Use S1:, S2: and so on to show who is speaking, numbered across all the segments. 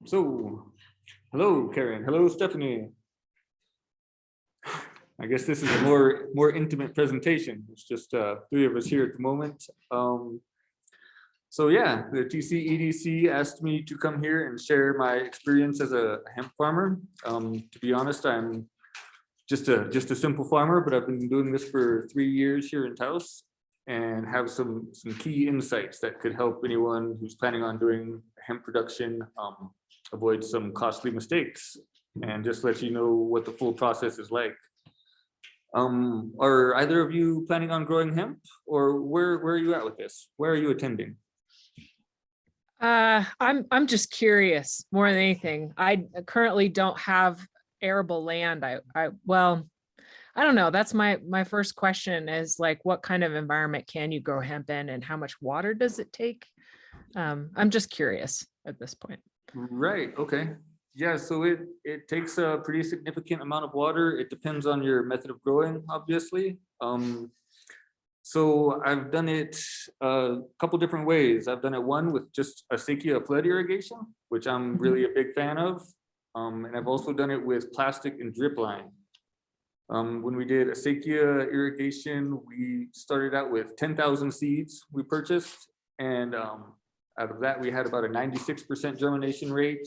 S1: So, hello, Karen. Hello, Stephanie. I guess this is a more intimate presentation. It's just three of us here at the moment. So yeah, the TC EDC asked me to come here and share my experience as a hemp farmer. To be honest, I'm just a simple farmer, but I've been doing this for 3 years here in Taos and have some key insights that could help anyone who's planning on doing hemp production avoid some costly mistakes and just let you know what the full process is like. Are either of you planning on growing hemp, or where are you at with this? Where are you attending?
S2: I'm just curious more than anything. I currently don't have arable land. Well, I don't know. That's my first question is like, what kind of environment can you grow hemp in and how much water does it take? I'm just curious at this point.
S1: Right, okay. Yeah, so it takes a pretty significant amount of water. It depends on your method of growing, obviously. So I've done it a couple different ways. I've done it one with just acequia flood irrigation, which I'm really a big fan of. And I've also done it with plastic and drip line. When we did acequia irrigation, we started out with 10,000 seeds we purchased. And out of that, we had about a 96% germination rate.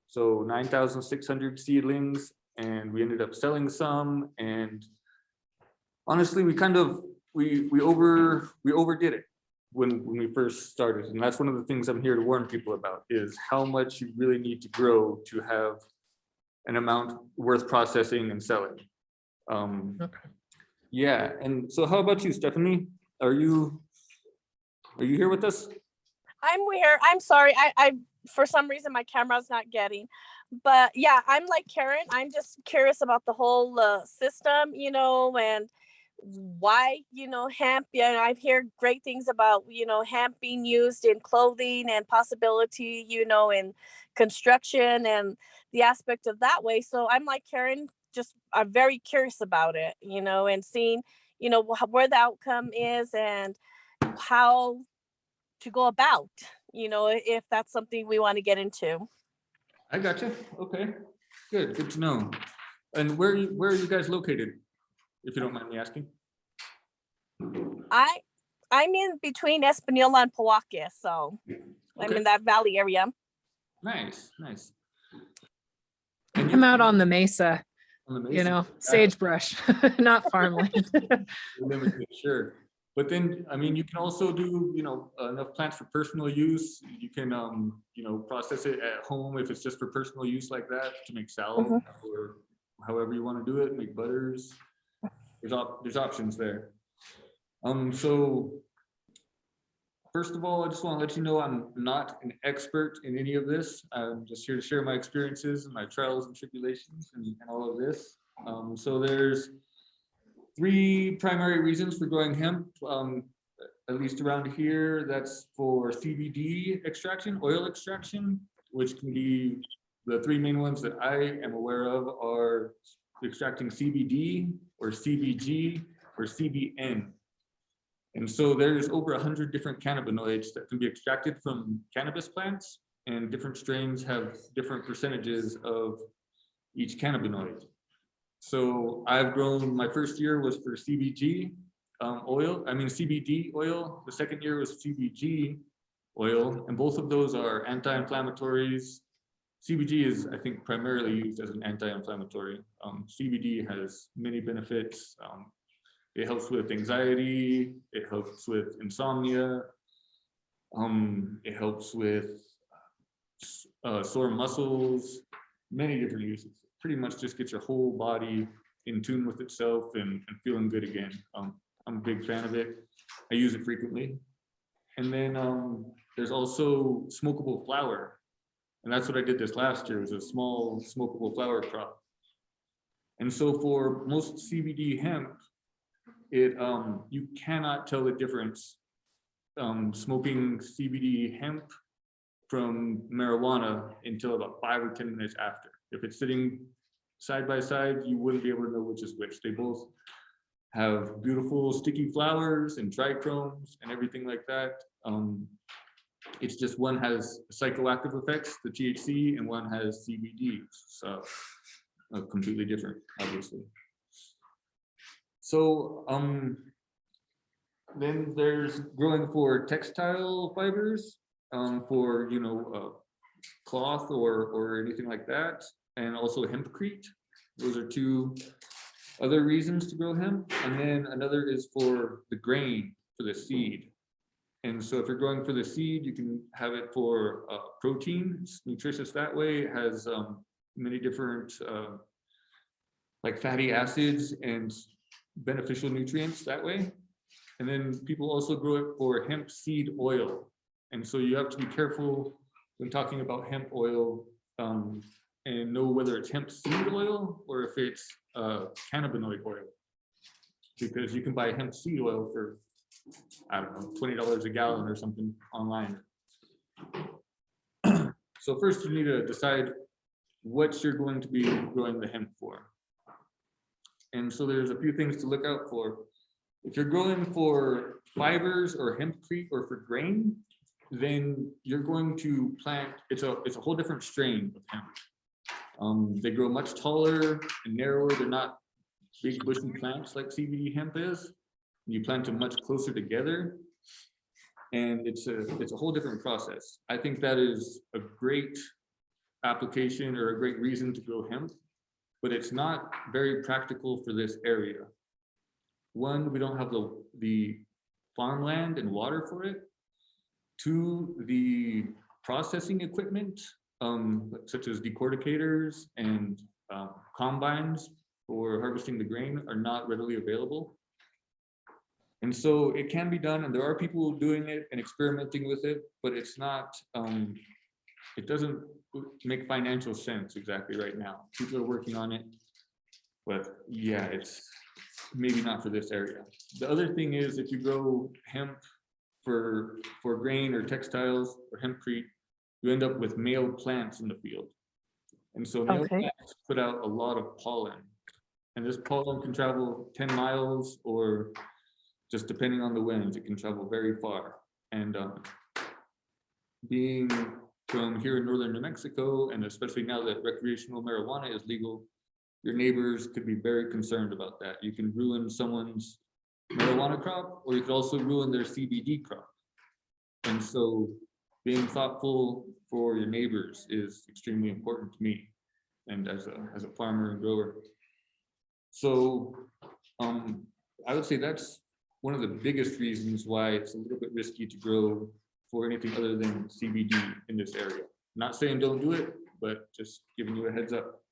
S1: So 9,600 seedlings, and we ended up selling some. And honestly, we overdid it when we first started. And that's one of the things I'm here to warn people about is how much you really need to grow to have an amount worth processing and selling.
S2: Okay.
S1: Yeah, and so how about you, Stephanie? Are you here with us?
S3: I'm here. I'm sorry. I for some reason my camera's not getting, but yeah, I'm like Karen. I'm just curious about the whole system, and why, hemp. Yeah, I've heard great things about, hemp being used in clothing and possibility, in construction and the aspect of that way. So I'm like Karen, I'm very curious about it, and seeing, where the outcome is and how to go about, if that's something we want to get into.
S1: I gotcha. Okay, good to know. And where are you guys located, if you don't mind me asking?
S3: I'm in between Espanola and Powahkia, so okay. I'm in that valley area.
S1: Nice.
S2: I'm out on the mesa, sagebrush, not farmland.
S1: Sure. But then, I mean, you can also do, enough plants for personal use. You can, process it at home if it's just for personal use like that to make salad or however you want to do it, make butters. There's options there. So first of all, I just want to let you know I'm not an expert in any of this. I'm just here to share my experiences and my trials and tribulations and all of this. So there's 3 primary reasons for growing hemp, at least around here. That's for CBD extraction, oil extraction, which can be the 3 main ones that I am aware of are extracting CBD or CBG or CBN. And so there's over 100 different cannabinoids that can be extracted from cannabis plants, and different strains have different percentages of each cannabinoid. So I've grown, my first year was for CBD oil. The second year was CBG oil, and both of those are anti-inflammatories. CBG is, I think, primarily used as an anti-inflammatory. CBD has many benefits. It helps with anxiety. It helps with insomnia. It helps with sore muscles, many different uses. Pretty much just get your whole body in tune with itself and feeling good again. I'm a big fan of it. I use it frequently. And then there's also smokable flower. And that's what I did this last year, was a small smokable flower crop. And so for most CBD hemp, you cannot tell the difference smoking CBD hemp from marijuana until about 5 or 10 minutes after. If it's sitting side by side, you wouldn't be able to know which is which. They both have beautiful sticky flowers and trichomes and everything like that. It's just one has psychoactive effects, the THC, and one has CBD. So completely different, obviously. So then there's growing for textile fibers, for cloth or anything like that, and also hempcrete. Those are two other reasons to grow hemp. And then another is for the grain, for the seed. And so if you're growing for the seed, you can have it for protein. It's nutritious that way. It has many different like fatty acids and beneficial nutrients that way. And then people also grow it for hemp seed oil. And so you have to be careful when talking about hemp oil, and know whether it's hemp seed oil or if it's cannabinoid oil. Because you can buy hemp seed oil for, I don't know, $20 a gallon or something online. So first you need to decide what you're going to be growing the hemp for. And so there's a few things to look out for. If you're growing for fibers or hempcrete or for grain, then you're going to plant, it's a whole different strain of hemp. They grow much taller and narrower. They're not big bushy plants like CBD hemp is. You plant them much closer together, and it's a whole different process. I think that is a great application or a great reason to grow hemp, but it's not very practical for this area. One, we don't have the farmland and water for it. Two, the processing equipment, such as decorticators and combines for harvesting the grain, are not readily available. And so it can be done, and there are people doing it and experimenting with it, but it's not, it doesn't make financial sense exactly right now. People are working on it, but yeah, it's maybe not for this area. The other thing is, if you grow hemp for grain or textiles or hempcrete, you end up with male plants in the field. And so male plants put out a lot of pollen, and this pollen can travel 10 miles, or just depending on the winds, it can travel very far. And being from here in northern New Mexico, and especially now that recreational marijuana is legal, your neighbors could be very concerned about that. You can ruin someone's marijuana crop, or you could also ruin their CBD crop. And so being thoughtful for your neighbors is extremely important to me, and as a farmer and grower. So I would say that's one of the biggest reasons why it's a little bit risky to grow for anything other than CBD in this area. Not saying don't do it, but just giving you a heads up.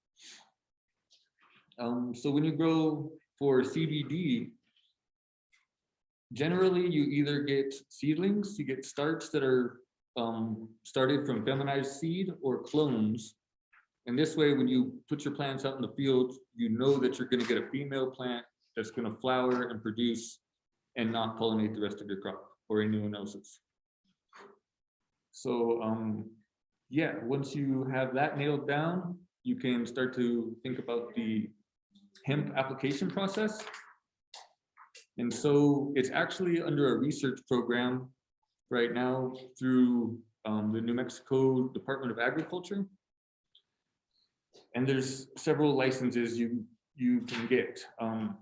S1: So when you grow for CBD, generally you either get seedlings, you get starts that are started from feminized seed, or clones. And this way, when you put your plants out in the field, you know that you're going to get a female plant that's going to flower and produce and not pollinate the rest of your crop or anyone else's. So yeah, once you have that nailed down, you can start to think about the hemp application process. And so it's actually under a research program right now through the New Mexico Department of Agriculture. And there's several licenses you can get,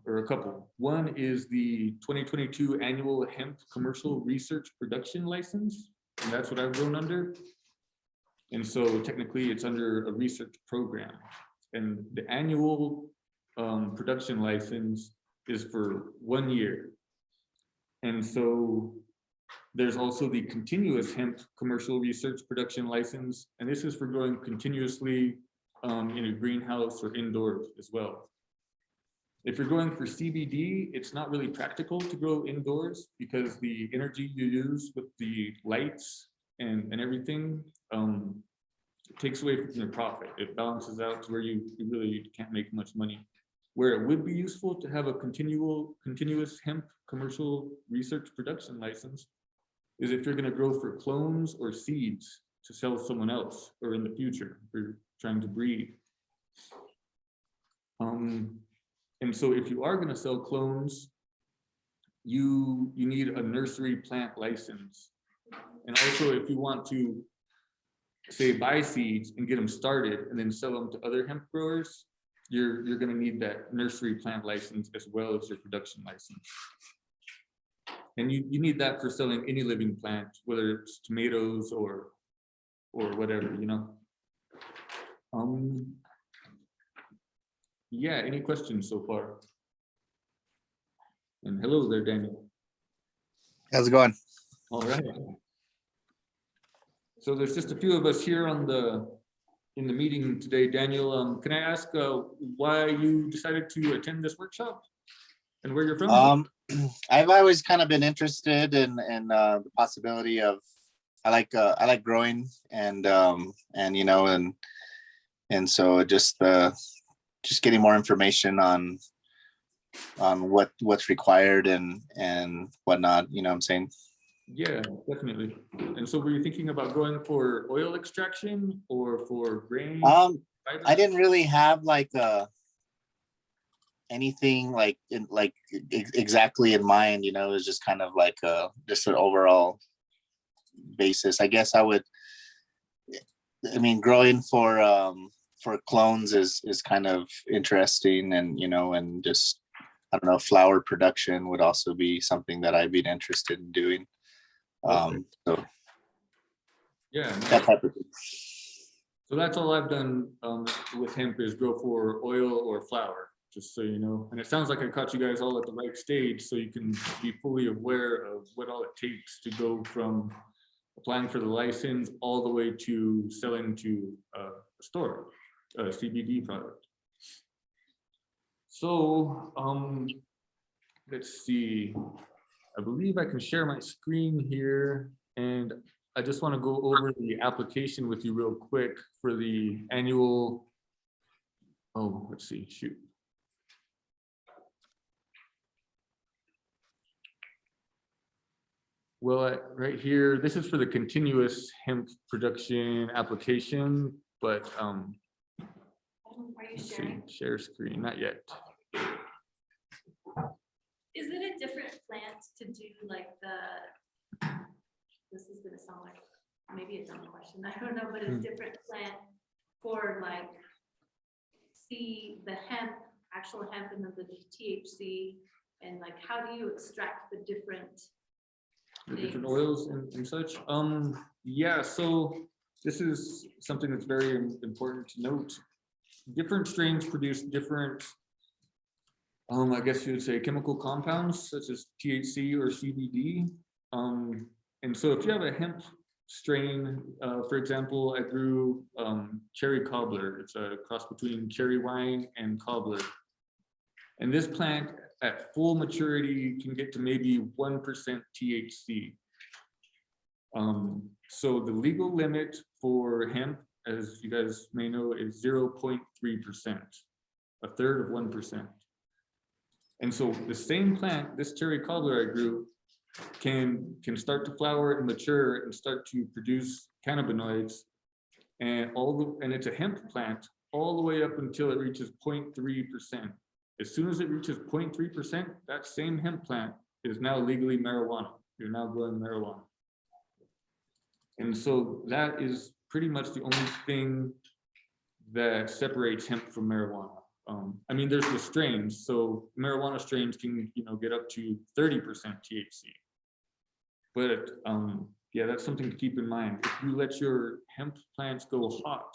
S1: or a couple. One is the 2022 annual hemp commercial research production license, and that's what I've grown under. And so technically it's under a research program, and the annual production license is for 1 year. And so there's also the continuous hemp commercial research production license, and this is for growing continuously in a greenhouse or indoors as well. If you're going for CBD, it's not really practical to grow indoors because the energy you use with the lights and everything takes away from your profit. It balances out to where you really can't make much money. Where it would be useful to have a continuous hemp commercial research production license is if you're going to grow for clones or seeds to sell someone else, or in the future if you're trying to breed. And so if you are going to sell clones, you need a nursery plant license. And also, if you want to, say, buy seeds and get them started and then sell them to other hemp growers, you're going to need that nursery plant license as well as your production license. And you need that for selling any living plant, whether it's tomatoes or whatever, you know. Yeah, any questions so far? And hello there, Daniel.
S4: How's it going?
S1: All right. So there's just a few of us here in the meeting today. Daniel, can I ask why you decided to attend this workshop and where you're from?
S4: I've always kind of been interested in the possibility of, I like growing and you know, and so just getting more information on what's required and whatnot, you know what I'm saying?
S1: Yeah, definitely. And so were you thinking about going for oil extraction or for grain?
S4: I didn't really have like anything like exactly in mind, you know. It was just kind of like just an overall basis. I guess I mean, growing for clones is kind of interesting, and you know, and just, I don't know, flower production would also be something that I'd be interested in doing. So
S1: yeah,
S4: that type of thing.
S1: so that's all I've done with hemp is grow for oil or flour, just so you know. And it sounds like I caught you guys all at the right stage, so you can be fully aware of what all it takes to go from applying for the license all the way to selling to a store, a CBD product. So let's see. I believe I can share my screen here, and I just want to go over the application with you real quick for the annual. Oh, let's see, shoot. Well, right here, this is for the continuous hemp production application, but
S5: Are you
S1: let's see,
S5: sharing?
S1: share screen, not yet.
S5: Is it a different plant to do like this is gonna sound like maybe a dumb question, I don't know, but a different plant for like see the hemp, actual hemp, and then the THC, and like how do you extract the different
S1: Different
S5: things?
S1: oils and such. Yeah, so this is something that's very important to note. Different strains produce different, I guess you would say, chemical compounds such as THC or CBD. And so if you have a hemp strain, for example, I grew cherry cobbler. It's a cross between cherry wine and cobbler. And this plant at full maturity can get to maybe 1% THC. So the legal limit for hemp, as you guys may know, is 0.3%, a third of 1%. And so the same plant, this cherry cobbler I grew, can start to flower and mature and start to produce cannabinoids, and it's a hemp plant all the way up until it reaches 0.3%. As soon as it reaches 0.3%, that same hemp plant is now legally marijuana. You're now growing marijuana. And so that is pretty much the only thing that separates hemp from marijuana. I mean, there's the strains. So marijuana strains can, you know, get up to 30% THC. But yeah, that's something to keep in mind. If you let your hemp plants go hot,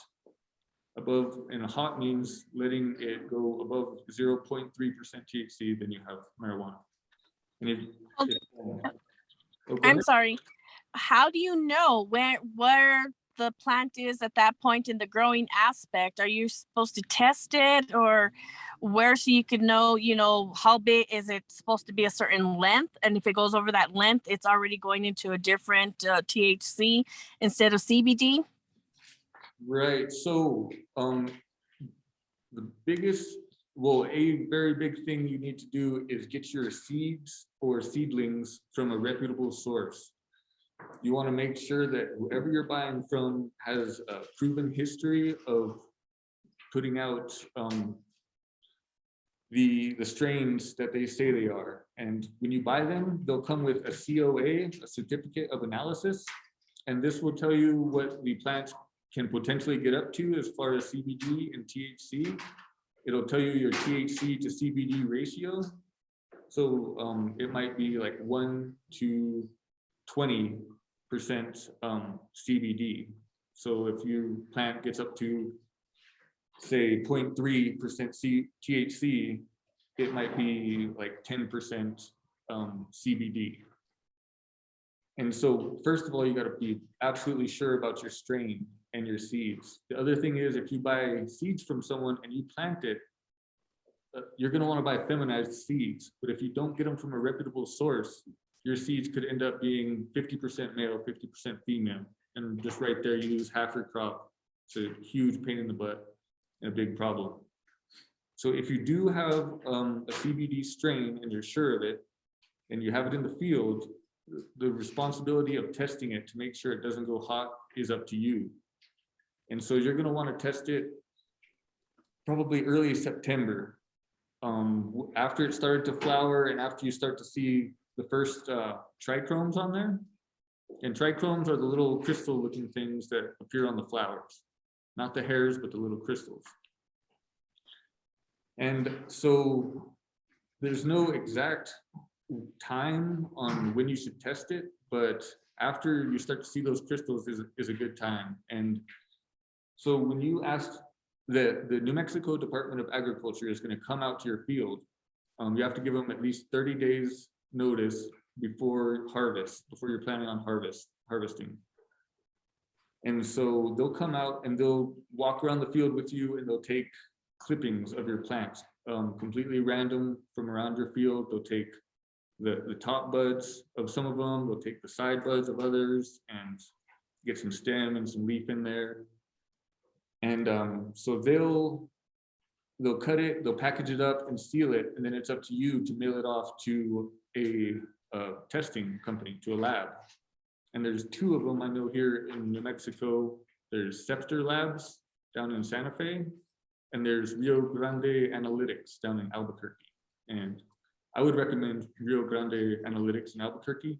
S1: above, and hot means letting it go above 0.3% THC, then you have marijuana. And if
S3: I'm sorry. How do you know where the plant is at that point in the growing aspect? Are you supposed to test it, or where, so you could know, you know, how big is it supposed to be, a certain length? And if it goes over that length, it's already going into a different THC instead of CBD?
S1: Right. So the biggest, well, a very big thing you need to do is get your seeds or seedlings from a reputable source. You want to make sure that whoever you're buying from has a proven history of putting out the strains that they say they are. And when you buy them, they'll come with a COA, a certificate of analysis. And this will tell you what the plants can potentially get up to as far as CBD and THC. It'll tell you your THC to CBD ratio. So it might be like 1 to 20% CBD. So if your plant gets up to, say, 0.3% THC, it might be like 10% CBD. And so first of all, you got to be absolutely sure about your strain and your seeds. The other thing is, if you buy seeds from someone and you plant it, you're going to want to buy feminized seeds. But if you don't get them from a reputable source, your seeds could end up being 50% male, 50% female. And just right there, you lose half your crop. It's a huge pain in the butt and a big problem. So if you do have a CBD strain and you're sure of it, and you have it in the field, the responsibility of testing it to make sure it doesn't go hot is up to you. And so you're going to want to test it probably early September, after it started to flower and after you start to see the first trichomes on there. And trichomes are the little crystal looking things that appear on the flowers, not the hairs, but the little crystals. And so there's no exact time on when you should test it, but after you start to see those crystals is a good time. And so when you asked, the New Mexico Department of Agriculture is going to come out to your field, you have to give them at least 30 days notice before harvest, before you're planning on harvesting. And so they'll come out and they'll walk around the field with you, and they'll take clippings of your plants, completely random from around your field. They'll take the top buds of some of them, they'll take the side buds of others and get some stem and some leaf in there. And so they'll cut it, they'll package it up and seal it, and then it's up to you to mail it off to a testing company, to a lab. And there's 2 of them I know here in New Mexico. There's Scepter Labs down in Santa Fe, and there's Rio Grande Analytics down in Albuquerque. And I would recommend Rio Grande Analytics in Albuquerque.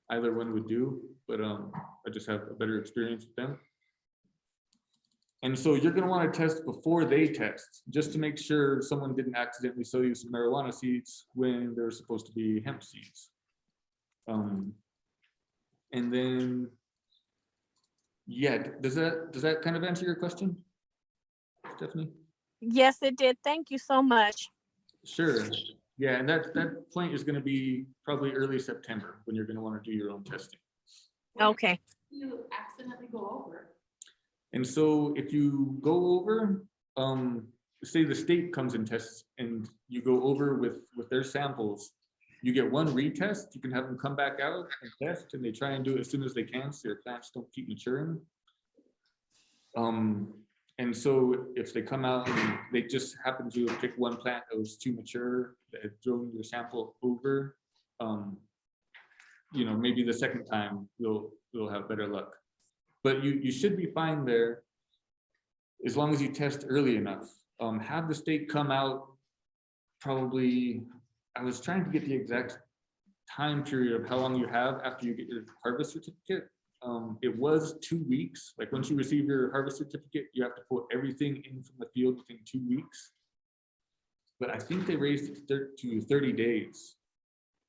S1: Either one would do, but I just have a better experience with them. And so you're going to want to test before they test, just to make sure someone didn't accidentally sell you some marijuana seeds when they're supposed to be hemp seeds. And then, yeah, does that kind of answer your question, Stephanie?
S3: Yes, it did. Thank you so much.
S1: Sure. Yeah, and that point is going to be probably early September when you're going to want to do your own testing.
S3: Okay.
S5: You accidentally go over.
S1: And so if you go over, say the state comes and tests and you go over with their samples, you get one retest. You can have them come back out and test, and they try and do it as soon as they can so your plants don't keep maturing. And so if they come out and they just happen to pick one plant that was too mature, that had thrown your sample over, you know, maybe the second time you'll have better luck. But you should be fine there as long as you test early enough. Have the state come out probably, I was trying to get the exact time period of how long you have after you get your harvest certificate. It was 2 weeks. Like once you receive your harvest certificate, you have to put everything in from the field within 2 weeks. But I think they raised it to 30 days.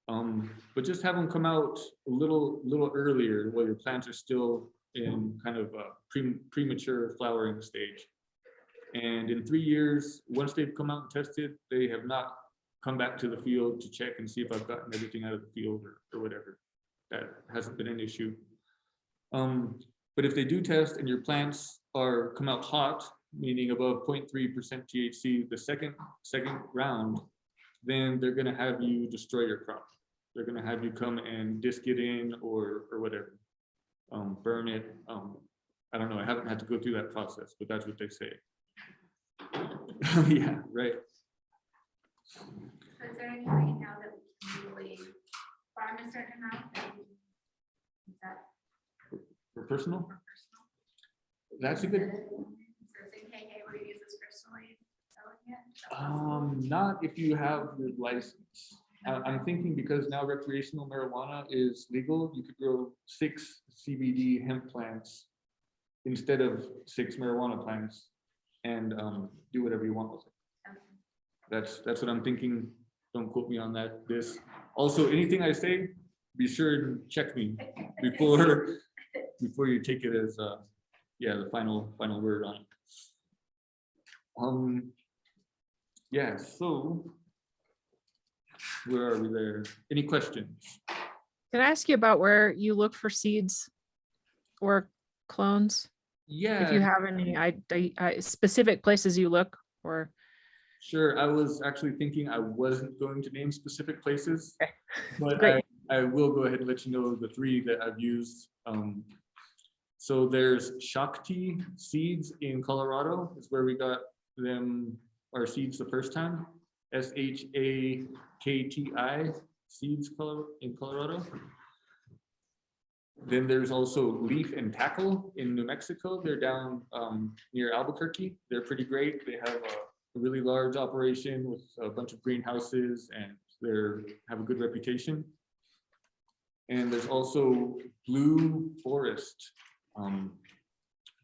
S1: But just have them come out a little earlier while your plants are still in kind of a premature flowering stage. And in 3 years, once they've come out and tested, they have not come back to the field to check and see if I've gotten everything out of the field or whatever. That hasn't been an issue. But if they do test and your plants come out hot, meaning above 0.3% THC, the second round, then they're going to have you destroy your crop. They're going to have you come and disc it in or whatever, burn it. I don't know. I haven't had to go through that process, but that's what they say. Yeah, right.
S5: So is there any way now that we can really farm a certain amount? Is that
S1: For personal?
S5: for personal?
S1: That's a good.
S5: So saying, hey, we're gonna use this personally. Sell it? yet?
S1: Not if you have your license. I'm thinking because now recreational marijuana is legal, you could grow 6 CBD hemp plants instead of 6 marijuana plants and do whatever you want with it. That's what I'm thinking. Don't quote me on that. Also, anything I say, be sure and check me before you take it as yeah, the final word on it. Yeah, so where are we there? Any questions?
S2: Can I ask you about where you look for seeds or clones?
S1: Yeah,
S2: If you have any specific places you look, or
S1: sure. I was actually thinking I wasn't going to name specific places, but
S2: Great.
S1: I will go ahead and let you know the 3 that I've used. So there's Shakti Seeds in Colorado, is where we got our seeds the first time. SHAKTI Seeds in Colorado. Then there's also Leaf and Tackle in New Mexico. They're down near Albuquerque. They're pretty great. They have a really large operation with a bunch of greenhouses, and they have a good reputation. And there's also Blue Forest. I'm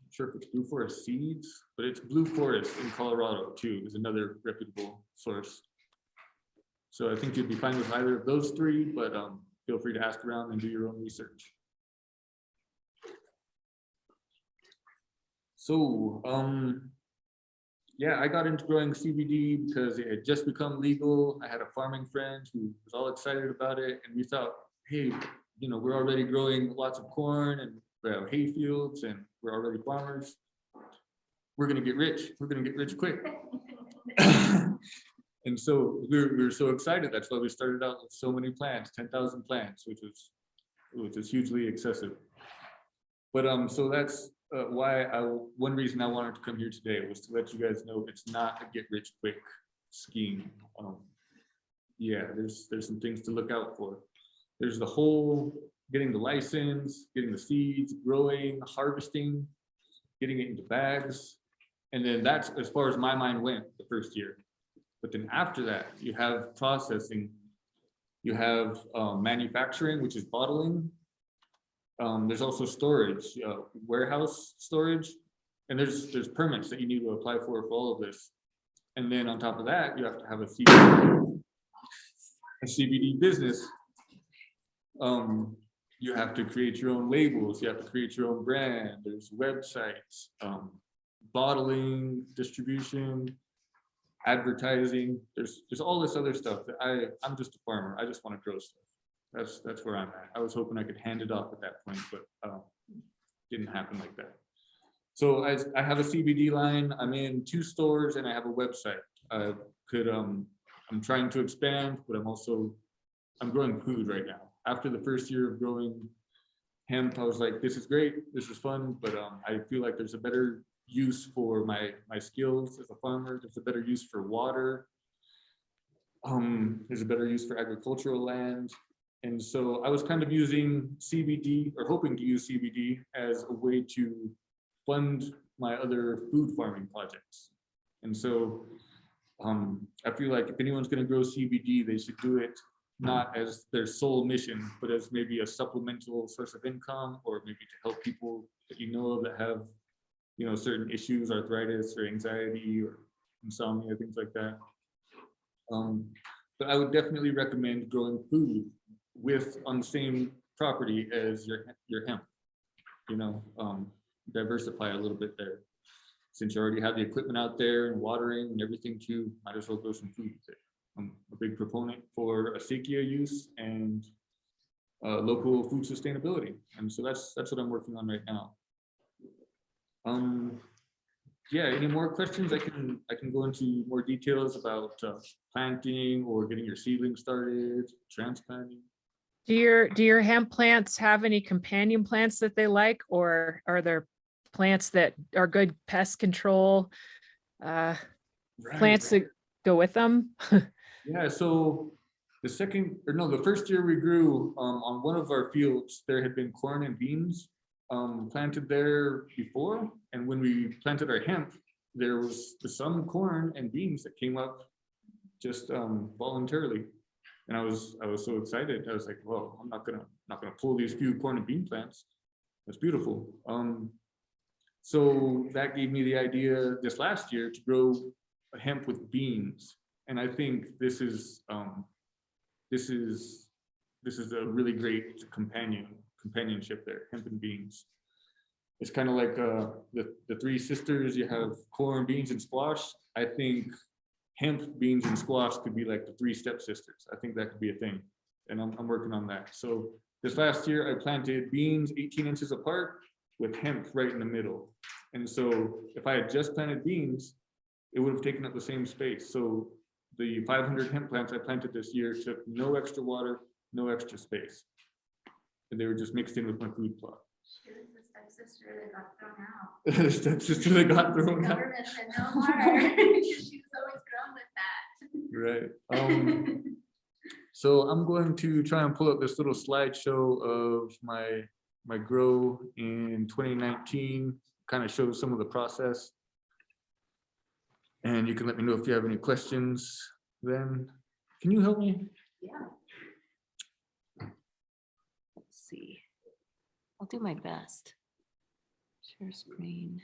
S1: not sure if it's Blue Forest Seeds, but it's Blue Forest in Colorado too, is another reputable source. So I think you'd be fine with either of those 3, but feel free to ask around and do your own research. So, yeah, I got into growing CBD because it had just become legal. I had a farming friend who was all excited about it, and we thought, hey, we're already growing lots of corn and we have hay fields and we're already farmers. We're gonna get rich. We're gonna get rich quick. And so we were so excited. That's why we started out with so many plants, 10,000 plants, which is hugely excessive. But so that's why one reason I wanted to come here today was to let you guys know it's not a get rich quick scheme. Yeah, there's some things to look out for. There's the whole getting the license, getting the seeds, growing, harvesting, getting it into bags. And then that's as far as my mind went the first year. But then after that, you have processing, you have manufacturing, which is bottling. There's also storage, warehouse storage, and there's permits that you need to apply for all of this. And then on top of that, you have to have a CBD business. You have to create your own labels, you have to create your own brand, there's websites, bottling, distribution, advertising, there's all this other stuff that I'm just a farmer. I just want to grow stuff. That's where I'm at. I was hoping I could hand it off at that point, but didn't happen like that. So I have a CBD line. I'm in 2 stores and I have a website. I'm trying to expand, but I'm growing food right now. After the first year of growing hemp, I was like, this is great, this is fun, but I feel like there's a better use for my skills as a farmer. There's a better use for water. There's a better use for agricultural land. And so I was kind of using CBD, or hoping to use CBD as a way to fund my other food farming projects. And so I feel like if anyone's going to grow CBD, they should do it not as their sole mission, but as maybe a supplemental source of income, or maybe to help people that you know of that have, certain issues, arthritis or anxiety or insomnia, things like that. But I would definitely recommend growing food on the same property as your hemp. Diversify a little bit there. Since you already have the equipment out there and watering and everything too, might as well grow some food with it. I'm a big proponent for acequia use and local food sustainability, and so that's what I'm working on right now. Yeah, any more questions? I can go into more details about planting or getting your seedling started, transplanting.
S2: Do your hemp plants have any companion plants that they like, or are there plants that are good pest control plants that go with them?
S1: Yeah, so the first year we grew on one of our fields, there had been corn and beans planted there before. And when we planted our hemp, there was some corn and beans that came up just voluntarily. And I was so excited. I was like, well, I'm not gonna pull these few corn and bean plants. That's beautiful. So that gave me the idea this last year to grow a hemp with beans. And I think this is a really great companionship there, hemp and beans. It's kind of like the three sisters. You have corn, beans, and squash. I think hemp, beans, and squash could be like the three stepsisters. I think that could be a thing. And I'm working on that. So this last year I planted beans 18 inches apart with hemp right in the middle. And so if I had just planted beans, it would have taken up the same space. So the 500 hemp plants I planted this year took no extra water, no extra space. And they were just mixed in with my food plot.
S5: She was the stepsister that got thrown out.
S1: The stepsister that got
S5: The
S1: thrown out.
S5: government said no more. She was always grown with that.
S1: Right. So I'm going to try and pull up this little slideshow of my grow in 2019, kind of shows some of the process. And you can let me know if you have any questions then. Can you help me?
S5: Yeah.
S6: Let's see. I'll do my best. Share screen.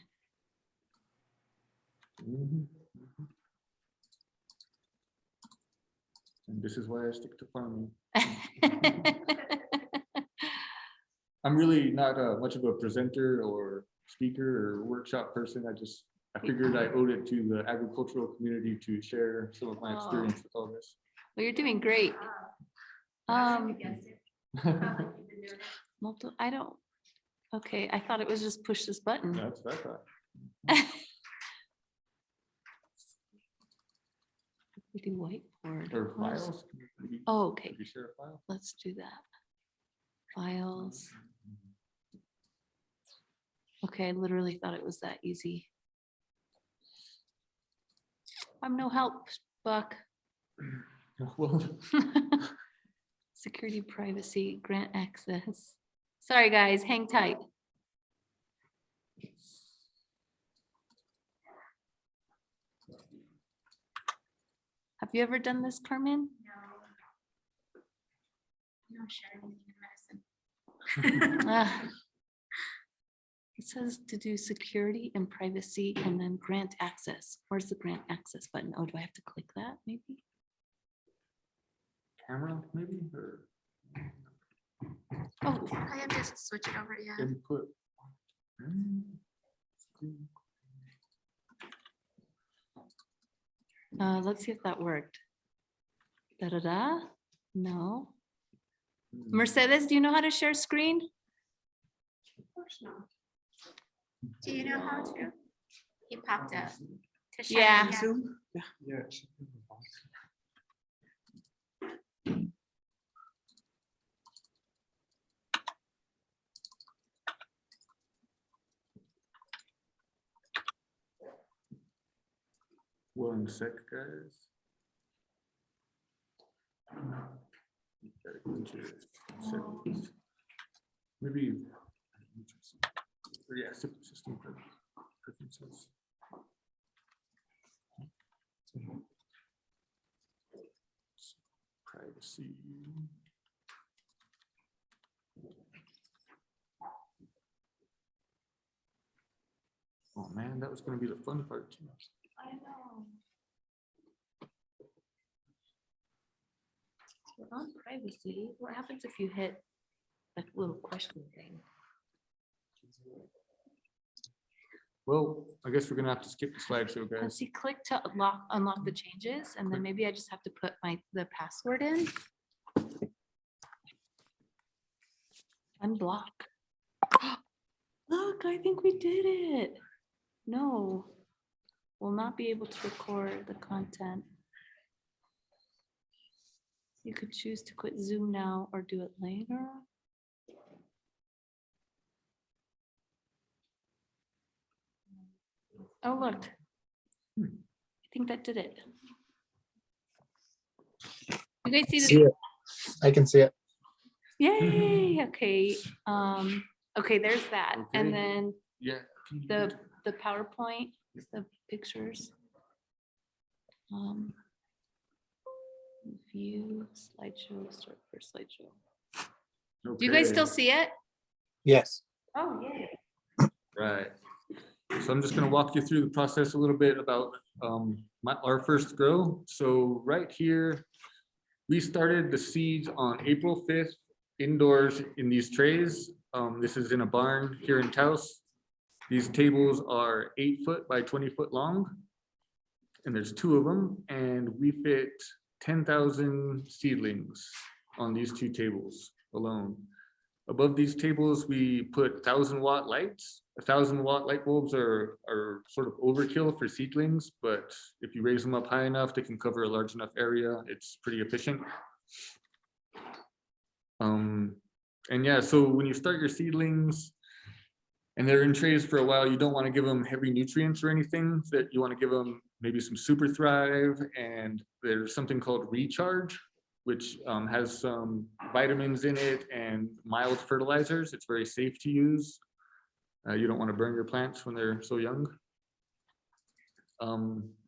S1: Mhm. And this is why I stick to farming. I'm really not much of a presenter or speaker or workshop person. I figured I owed it to the agricultural community to share some of my experience with all this.
S6: Well, you're doing great. I don't. Okay, I thought it was just push this button.
S1: That's what I thought.
S6: We do whiteboard.
S1: Or
S6: What is-
S1: files. Maybe-
S6: Oh, okay.
S1: maybe share a file.
S6: Let's do that. Files. Okay, I literally thought it was that easy. I'm no help, Buck.
S1: Well,
S6: Security, privacy, grant access. Sorry, guys, hang tight. Have you ever done this, Carmen?
S5: No sharing in medicine.
S6: Ah. It says to do security and privacy and then grant access. Where's the grant access button? Oh, do I have to click that maybe?
S1: camera maybe, or
S6: Oh,
S5: I have to switch it over, yeah.
S1: input.
S6: let's see if that worked. Da-da-da, no. Mercedes, do you know how to share screen?
S5: Of course not. Do you know how to? He popped up. To share,
S6: Yeah.
S1: Yeah. One sec, guys. Gotta go into settings. Maybe. Or yeah, system preferences. Privacy. Oh man, that was gonna be the fun part too.
S5: I know.
S6: We're on privacy. What happens if you hit that little question thing?
S1: Well, I guess we're gonna have to skip the slideshow,
S6: Let's
S1: guys.
S6: see, click to unlock the changes, and then maybe I just have to put the password in. Unblock. Look, I think we did it. No, will not be able to record the content. You could choose to quit Zoom now or do it later. Oh, look. I think that did it. You guys see this?
S4: See it. I can see it.
S6: Yay, okay. Okay, there's that. And
S1: Okay.
S6: then
S1: Yeah. can you
S6: the
S1: do
S6: the PowerPoint, the pictures. View slideshow, start first slideshow. Do you guys still
S1: Okay,
S6: see it?
S4: Yes.
S6: Oh, yeah.
S1: right. So I'm just gonna walk you through the process a little bit about our first grow. So right here, we started the seeds on April 5th indoors in these trays. This is in a barn here in Taos. These tables are 8 foot by 20 foot long. And there's 2 of them, and we fit 10,000 seedlings on these 2 tables alone. Above these tables, we put 1,000-watt lights. 1,000-watt light bulbs are sort of overkill for seedlings, but if you raise them up high enough, they can cover a large enough area. It's pretty efficient. And yeah, so when you start your seedlings and they're in trays for a while, you don't want to give them heavy nutrients or anything. That you want to give them maybe some Super Thrive, and there's something called Recharge, which has some vitamins in it and mild fertilizers. It's very safe to use. You don't want to burn your plants when they're so young.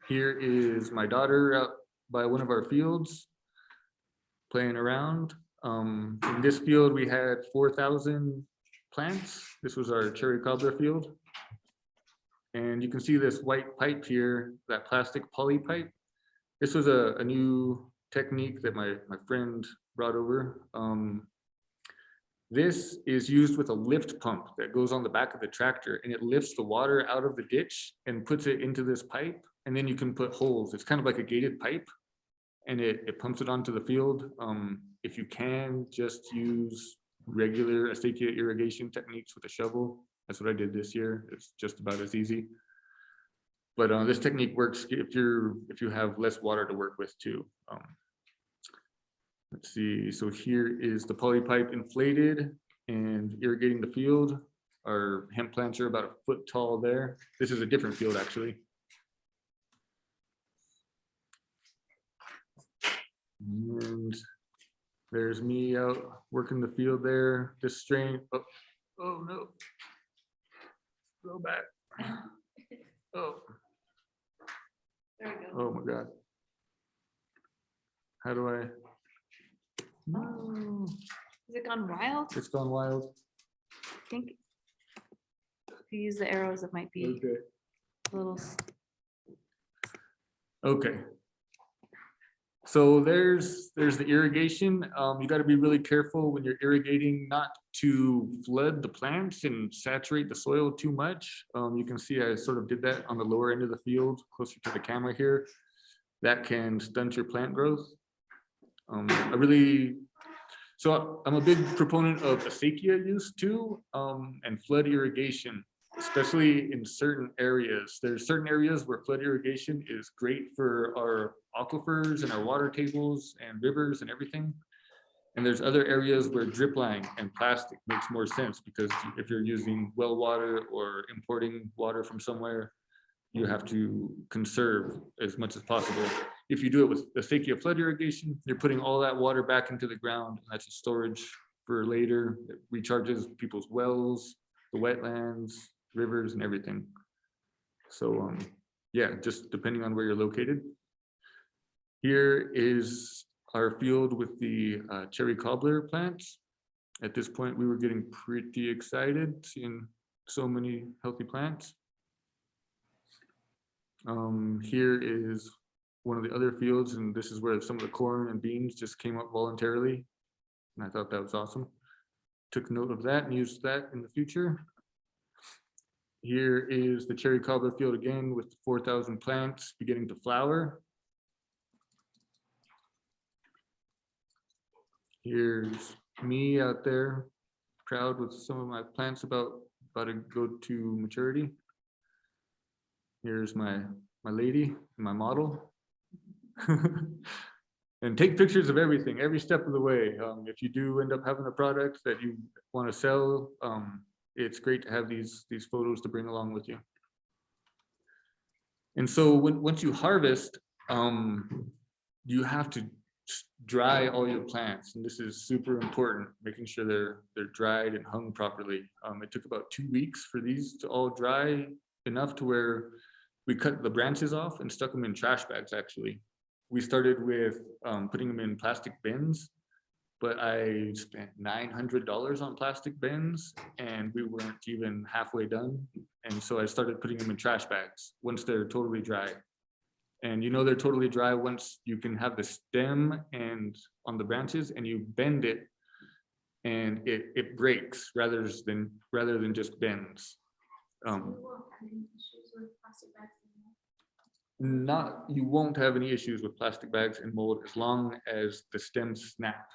S1: Here is my daughter out by one of our fields playing around. In this field, we had 4,000 plants. This was our cherry cobbler field. And you can see this white pipe here, that plastic poly pipe. This was a new technique that my friend brought over. This is used with a lift pump that goes on the back of the tractor, and it lifts the water out of the ditch and puts it into this pipe. And then you can put holes. It's kind of like a gated pipe, and it pumps it onto the field. If you can, just use regular acequia irrigation techniques with a shovel. That's what I did this year. It's just about as easy. But this technique works if you have less water to work with too. Let's see, so here is the poly pipe inflated and irrigating the field. Our hemp plants are about a foot tall there. This is a different field actually. And there's me out working the field there. This strain, oh no. Go back. Oh.
S6: There we go.
S1: Oh my God. How do I? No,
S6: Has it gone wild?
S1: it's gone wild.
S6: I think if you use the arrows, it might be
S1: Okay.
S6: a little.
S1: Okay. So there's the irrigation. You got to be really careful when you're irrigating not to flood the plants and saturate the soil too much. You can see I sort of did that on the lower end of the field, closer to the camera here. That can stunt your plant growth. So I'm a big proponent of acequia use too, and flood irrigation, especially in certain areas. There's certain areas where flood irrigation is great for our aquifers and our water tables and rivers and everything. And there's other areas where drip line and plastic makes more sense, because if you're using well water or importing water from somewhere, you have to conserve as much as possible. If you do it with acequia flood irrigation, you're putting all that water back into the ground, and that's a storage for later. It recharges people's wells, the wetlands, rivers, and everything. So yeah, just depending on where you're located. Here is our field with the cherry cobbler plants. At this point, we were getting pretty excited seeing so many healthy plants. Here is one of the other fields, and this is where some of the corn and beans just came up voluntarily. And I thought that was awesome. Took note of that and used that in the future. Here is the cherry cobbler field again with 4,000 plants beginning to flower. Here's me out there, proud with some of my plants about to go to maturity. Here's my lady, my model. And take pictures of everything, every step of the way. If you do end up having a product that you want to sell, it's great to have these photos to bring along with you. And so once you harvest, you have to dry all your plants, and this is super important, making sure they're dried and hung properly. It took about 2 weeks for these to all dry enough to where we cut the branches off and stuck them in trash bags, actually. We started with putting them in plastic bins, but I spent $900 on plastic bins and we weren't even halfway done. And so I started putting them in trash bags once they're totally dry. And you know they're totally dry once you can have the stem and on the branches and you bend it and it breaks rather than just bends. You won't have any issues with plastic bags and mold as long as the stems snap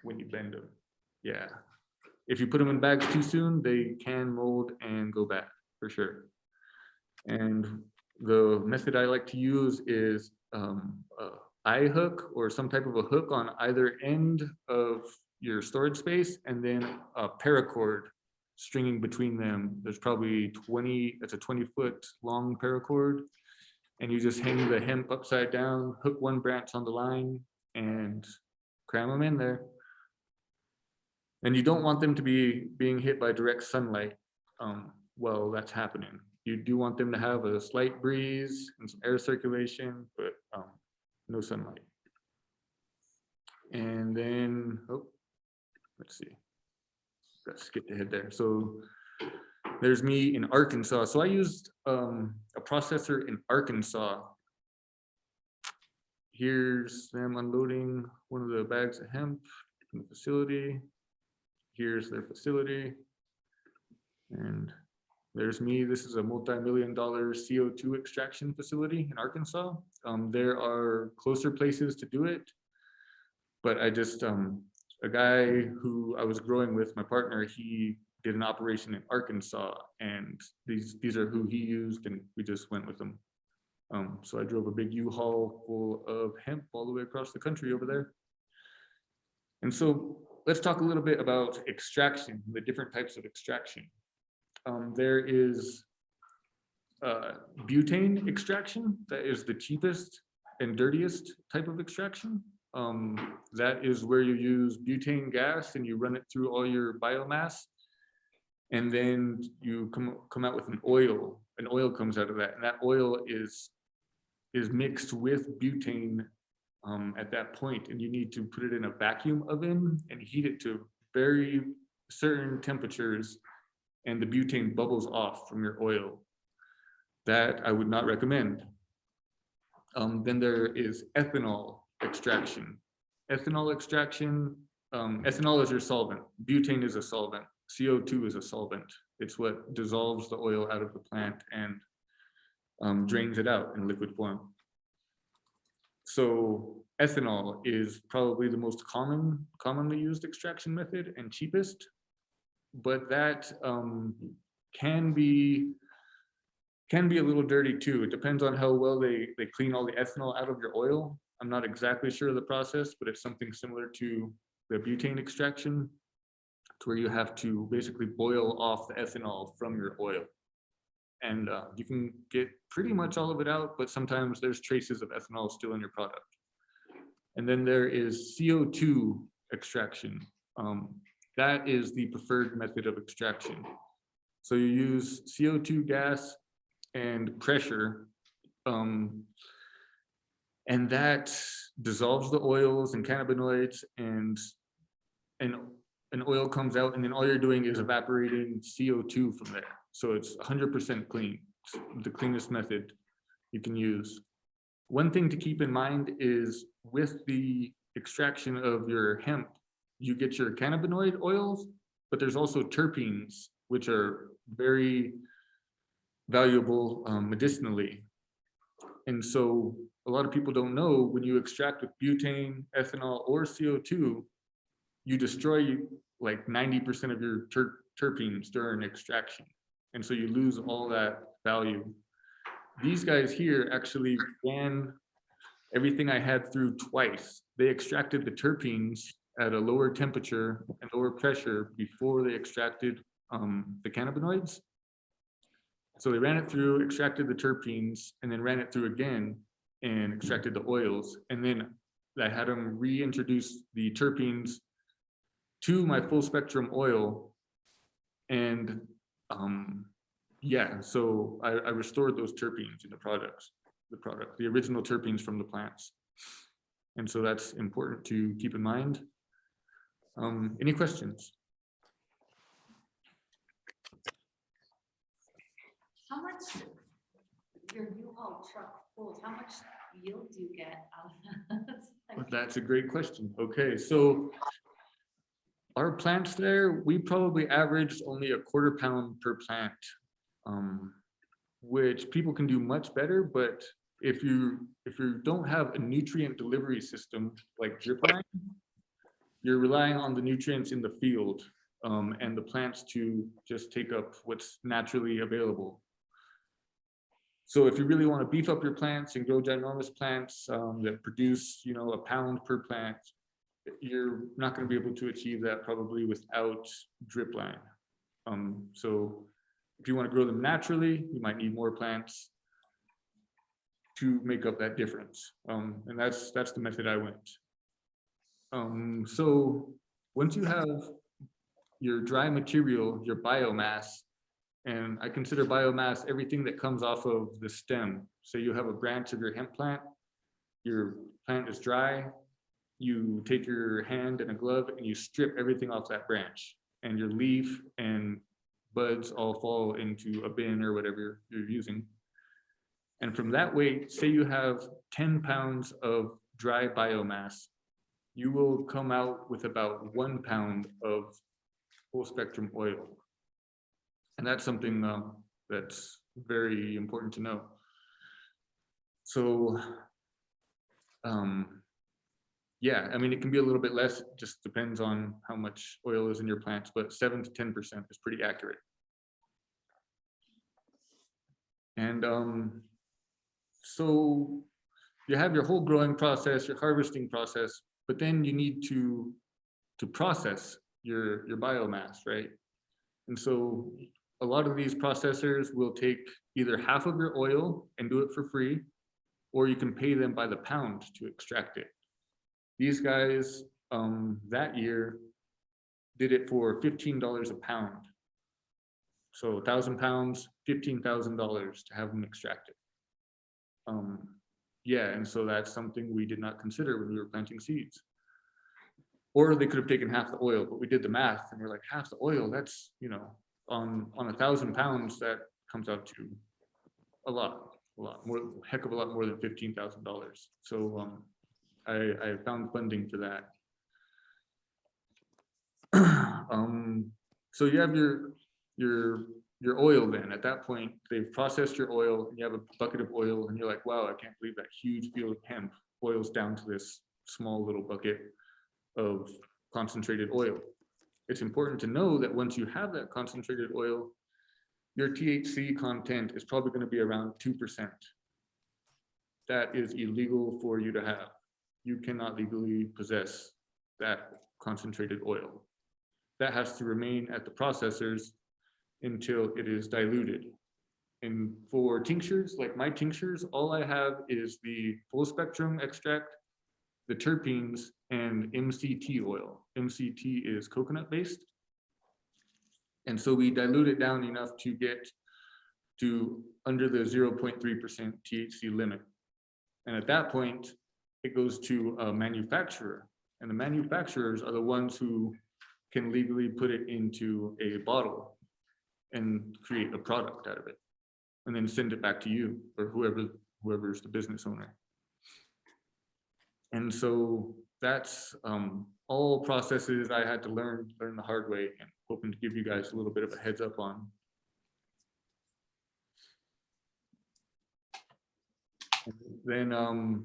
S1: when you bend them. Yeah. If you put them in bags too soon, they can mold and go bad for sure. And the method I like to use is a eye hook or some type of a hook on either end of your storage space, and then a paracord stringing between them. There's probably 20-foot long paracord, and you just hang the hemp upside down, hook one branch on the line, and cram them in there. And you don't want them to be being hit by direct sunlight while that's happening. You do want them to have a slight breeze and some air circulation, but no sunlight. And then, let's see, got skipped ahead there. So there's me in Arkansas. So I used a processor in Arkansas. Here's them unloading one of the bags of hemp from the facility. Here's their facility. And there's me. This is a multi-million-dollar CO2 extraction facility in Arkansas. There are closer places to do it, but I just, a guy who I was growing with, my partner, he did an operation in Arkansas, and these are who he used, and we just went with them. So I drove a big U-Haul full of hemp all the way across the country over there. And so let's talk a little bit about extraction, the different types of extraction. There is butane extraction. That is the cheapest and dirtiest type of extraction. That is where you use butane gas and you run it through all your biomass, and then you come out with an oil. An oil comes out of that, and that oil is mixed with butane at that point, and you need to put it in a vacuum oven and heat it to very certain temperatures, and the butane bubbles off from your oil. That I would not recommend. Then there is ethanol extraction. Ethanol extraction, ethanol is your solvent. Butane is a solvent. CO2 is a solvent. It's what dissolves the oil out of the plant and drains it out in liquid form. So ethanol is probably the most commonly used extraction method and cheapest, but that can be a little dirty too. It depends on how well they clean all the ethanol out of your oil. I'm not exactly sure of the process, but it's something similar to the butane extraction, to where you have to basically boil off the ethanol from your oil. And you can get pretty much all of it out, but sometimes there's traces of ethanol still in your product. And then there is CO2 extraction. That is the preferred method of extraction. So you use CO2 gas and pressure, and that dissolves the oils and cannabinoids, and an oil comes out, and then all you're doing is evaporating CO2 from there. So it's 100% clean. It's the cleanest method you can use. One thing to keep in mind is with the extraction of your hemp, you get your cannabinoid oils, but there's also terpenes, which are very valuable medicinally. And so a lot of people don't know, when you extract with butane, ethanol, or CO2, you destroy like 90% of your terpenes during extraction. And so you lose all that value. These guys here actually ran everything I had through twice. They extracted the terpenes at a lower temperature and lower pressure before they extracted the cannabinoids. So they ran it through, extracted the terpenes, and then ran it through again and extracted the oils. And then I had them reintroduce the terpenes to my full spectrum oil, and Yeah, so I restored those terpenes in the the original terpenes from the plants. And so that's important to keep in mind. Any questions?
S5: How much your U-Haul truck pulls, how much yield do you get out of that?
S1: But that's a great question. Okay, so our plants there, we probably averaged only a 1/4 pound per plant, which people can do much better. But if you don't have a nutrient delivery system like drip line, you're relying on the nutrients in the field and the plants to just take up what's naturally available. So if you really want to beef up your plants and grow ginormous plants that produce, you know, 1 pound per plant, you're not going to be able to achieve that probably without drip line. So if you want to grow them naturally, you might need more plants to make up that difference. And that's the method I went. So once you have your dry material, your biomass, and I consider biomass everything that comes off of the stem. So you have a branch of your hemp plant, your plant is dry, you take your hand and a glove and you strip everything off that branch, and your leaf and buds all fall into a bin or whatever you're using. And from that weight, say you have 10 pounds of dry biomass, you will come out with about 1 pound of full spectrum oil. And that's something that's very important to know. So, yeah, I mean, it can be a little bit less, it just depends on how much oil is in your plants, but 7 to 10% is pretty accurate. And so you have your whole growing process, your harvesting process, but then you need to process your biomass, right? And so a lot of these processors will take either half of your oil and do it for free, or you can pay them by the pound to extract it. These guys that year did it for $15 a pound. So 1,000 pounds, $15,000 to have them extracted. Yeah, and so that's something we did not consider when we were planting seeds. Or they could have taken half the oil, but we did the math and we're like, half the oil, that's, you know, on 1,000 pounds, that comes out to a lot more, heck of a lot more than $15,000. So I found funding for that. So you have your oil then. At that point, they've processed your oil, and you have a bucket of oil, and you're like, wow, I can't believe that huge field of hemp boils down to this small little bucket of concentrated oil. It's important to know that once you have that concentrated oil, your THC content is probably going to be around 2%. That is illegal for you to have. You cannot legally possess that concentrated oil. That has to remain at the processors until it is diluted. And for tinctures, like my tinctures, all I have is the full spectrum extract, the terpenes, and MCT oil. MCT is coconut based. And so we dilute it down enough to get to under the 0.3% THC limit. And at that point, it goes to a manufacturer. And the manufacturers are the ones who can legally put it into a bottle and create a product out of it, and then send it back to you or whoever's the business owner. And so that's all processes I had to learn the hard way, and hoping to give you guys a little bit of a heads up on. Then, of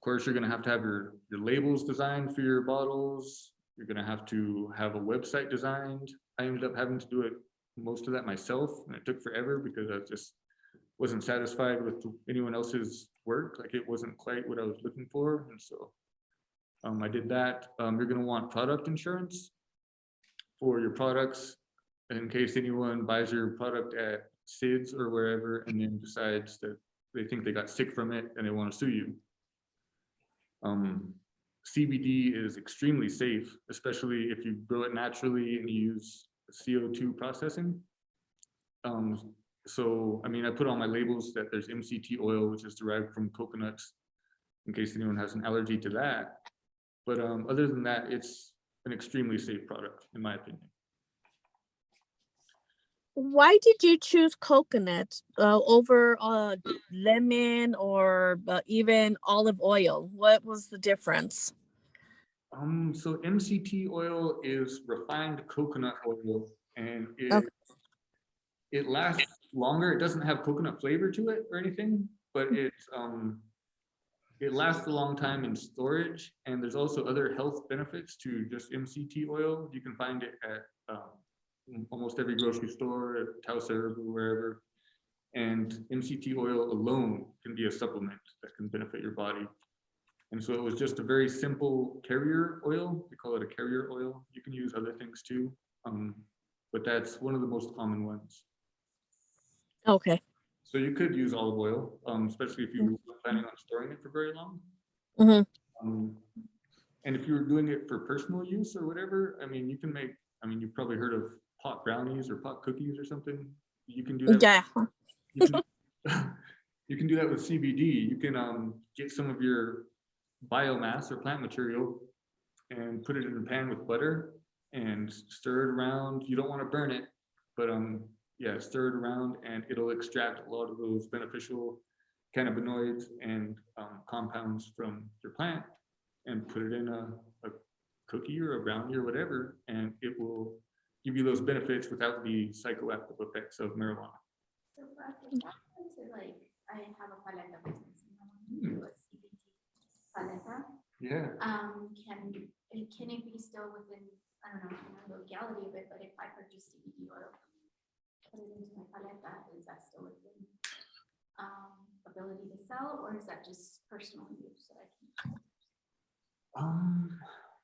S1: course, you're going to have your labels designed for your bottles. You're going to have a website designed. I ended up having to do it, most of that myself, and it took forever because I just wasn't satisfied with anyone else's work. Like, it wasn't quite what I was looking for, and so I did that. You're going to want product insurance for your products in case anyone buys your product at SIDS or wherever and then decides that they think they got sick from it and they want to sue you. CBD is extremely safe, especially if you grow it naturally and you use CO2 processing. So, I mean, I put on my labels that there's MCT oil, which is derived from coconuts, in case anyone has an allergy to that. But other than that, it's an extremely safe product, in my opinion.
S3: Why did you choose coconut over lemon or even olive oil? What was the difference?
S1: So MCT oil is refined coconut oil, and
S3: Okay.
S1: it lasts longer. It doesn't have coconut flavor to it or anything, but it lasts a long time in storage. And there's also other health benefits to just MCT oil. You can find it at almost every grocery store, at Taos Herb or wherever. And MCT oil alone can be a supplement that can benefit your body. And so it was just a very simple carrier oil. We call it a carrier oil. You can use other things too, but that's one of the most common ones.
S3: Okay.
S1: So you could use olive oil, especially if you were planning on storing it for very long.
S3: Mm-hmm.
S1: And if you were doing it for personal use or whatever, I mean, you can make, I mean, you've probably heard of pot brownies or pot cookies or something. You can do that.
S3: Yeah.
S1: You can, you can do that with CBD. You can get some of your biomass or plant material and put it in a pan with butter and stir it around. You don't want to burn it, but yeah, stir it around and it'll extract a lot of those beneficial cannabinoids and compounds from your plant and put it in a cookie or a brownie or whatever, and it will give you those benefits without the psychoactive effects of marijuana.
S5: So like, I have a paleta business and I want to do a CBD paleta.
S1: Yeah.
S5: Can it be still within, I don't know, the legality of it, but if I purchase CBD oil, put it into my paleta, is that still within ability to sell, or is that just personal use that I can?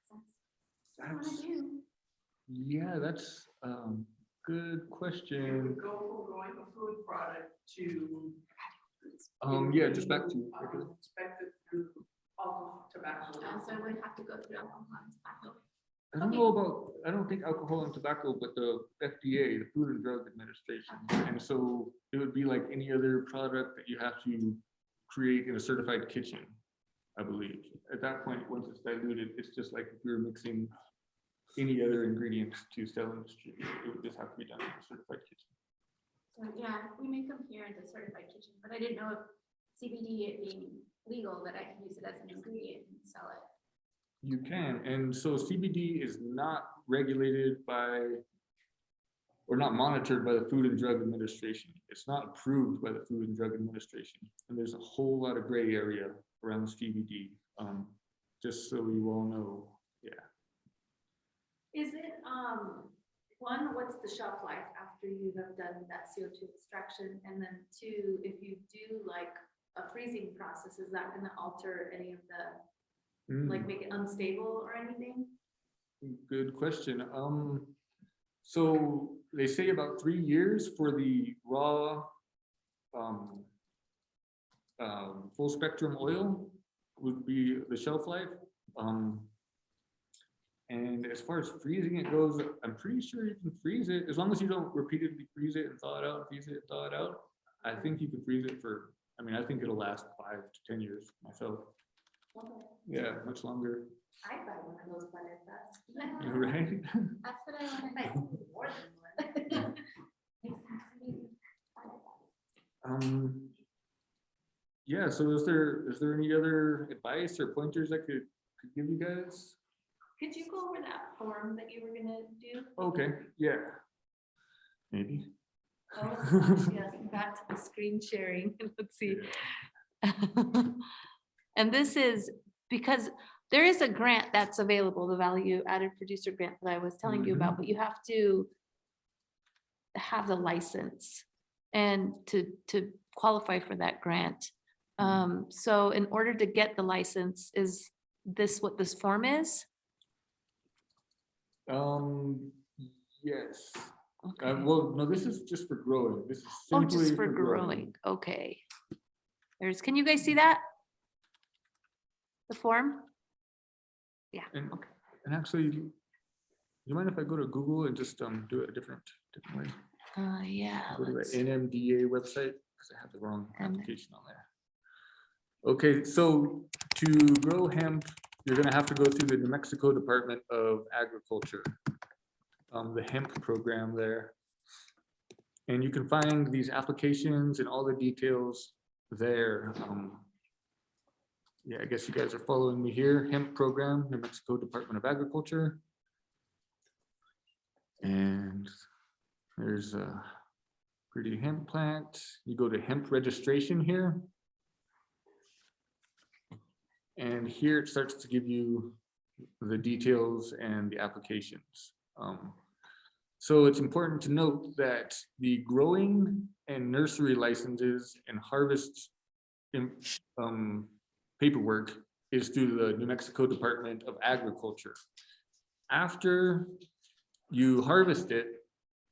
S5: That's what I want to do.
S1: Yeah, that's good question.
S7: Go from growing a food product to.
S1: Yeah, just back to
S7: Inspected through alcohol, tobacco.
S5: So I would have to go through alcohol and tobacco.
S1: I don't know about, I don't think alcohol and tobacco, but the FDA, the Food and Drug Administration. And so it would be like any other product that you have to create in a certified kitchen, I believe. At that point, once it's diluted, it's just like if you're mixing any other ingredients to sell and distribute, it would just have to be done in a certified kitchen.
S5: So yeah, we make them here in the certified kitchen, but I didn't know if CBD it being legal that I can use it as an ingredient and sell it.
S1: You can, and so CBD is not regulated by or not monitored by the Food and Drug Administration. It's not approved by the Food and Drug Administration. And there's a whole lot of gray area around CBD, just so you all know, yeah.
S5: Is it, one, what's the shelf life after you have done that CO2 extraction? And then two, if you do like a freezing process, is that gonna alter any of the, like make it unstable or anything?
S1: Good question. So they say about 3 years for the raw full spectrum oil would be the shelf life. And as far as freezing it goes, I'm pretty sure you can freeze it as long as you don't repeatedly freeze it and thaw it out, freeze it, thaw it out. I think you can freeze it for, I mean, I think it'll last 5 to 10 years myself.
S5: Okay.
S1: Yeah, much longer.
S5: I'd buy one of those paletas.
S1: Right?
S5: That's what I want to buy. More than one. Make some sweet paletas.
S1: Yeah, so is there any other advice or pointers I could give you guys?
S5: Could you go over that form that you were gonna do?
S1: Okay, yeah. Maybe.
S6: Oh, gosh, yes, back to the screen sharing. Let's see. And this is because there is a grant that's available, the value added producer grant that I was telling you about, but you have to have the license and to qualify for that grant. So in order to get the license, is this what this form is?
S1: Yes.
S6: Okay.
S1: Well, no, this is just for growing. This is
S6: Oh,
S1: simply
S6: just for growing. Okay. Can you guys see that? The form? Yeah,
S1: And,
S6: okay.
S1: and actually, you mind if I go to Google and just do it a different way?
S6: Yeah.
S1: Go to the
S6: let's-
S1: NMDA website, because I have the wrong
S6: And-
S1: application on there. Okay, so to grow hemp, you're gonna have to go through the New Mexico Department of Agriculture, the hemp program there. And you can find these applications and all the details there. Yeah, I guess you guys are following me here. Hemp program, New Mexico Department of Agriculture. And there's a pretty hemp plant. You go to hemp registration here. And here it starts to give you the details and the applications. So it's important to note that the growing and nursery licenses and harvest paperwork is through the New Mexico Department of Agriculture. After you harvest it,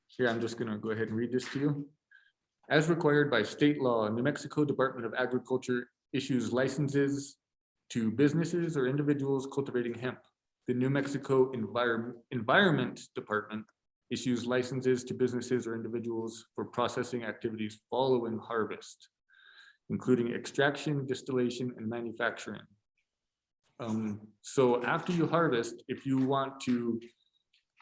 S1: here, I'm just gonna go ahead and read this to you. As required by state law, New Mexico Department of Agriculture issues licenses to businesses or individuals cultivating hemp. The New Mexico Environment Department issues licenses to businesses or individuals for processing activities following harvest, including extraction, distillation, and manufacturing. So after you harvest, if you want to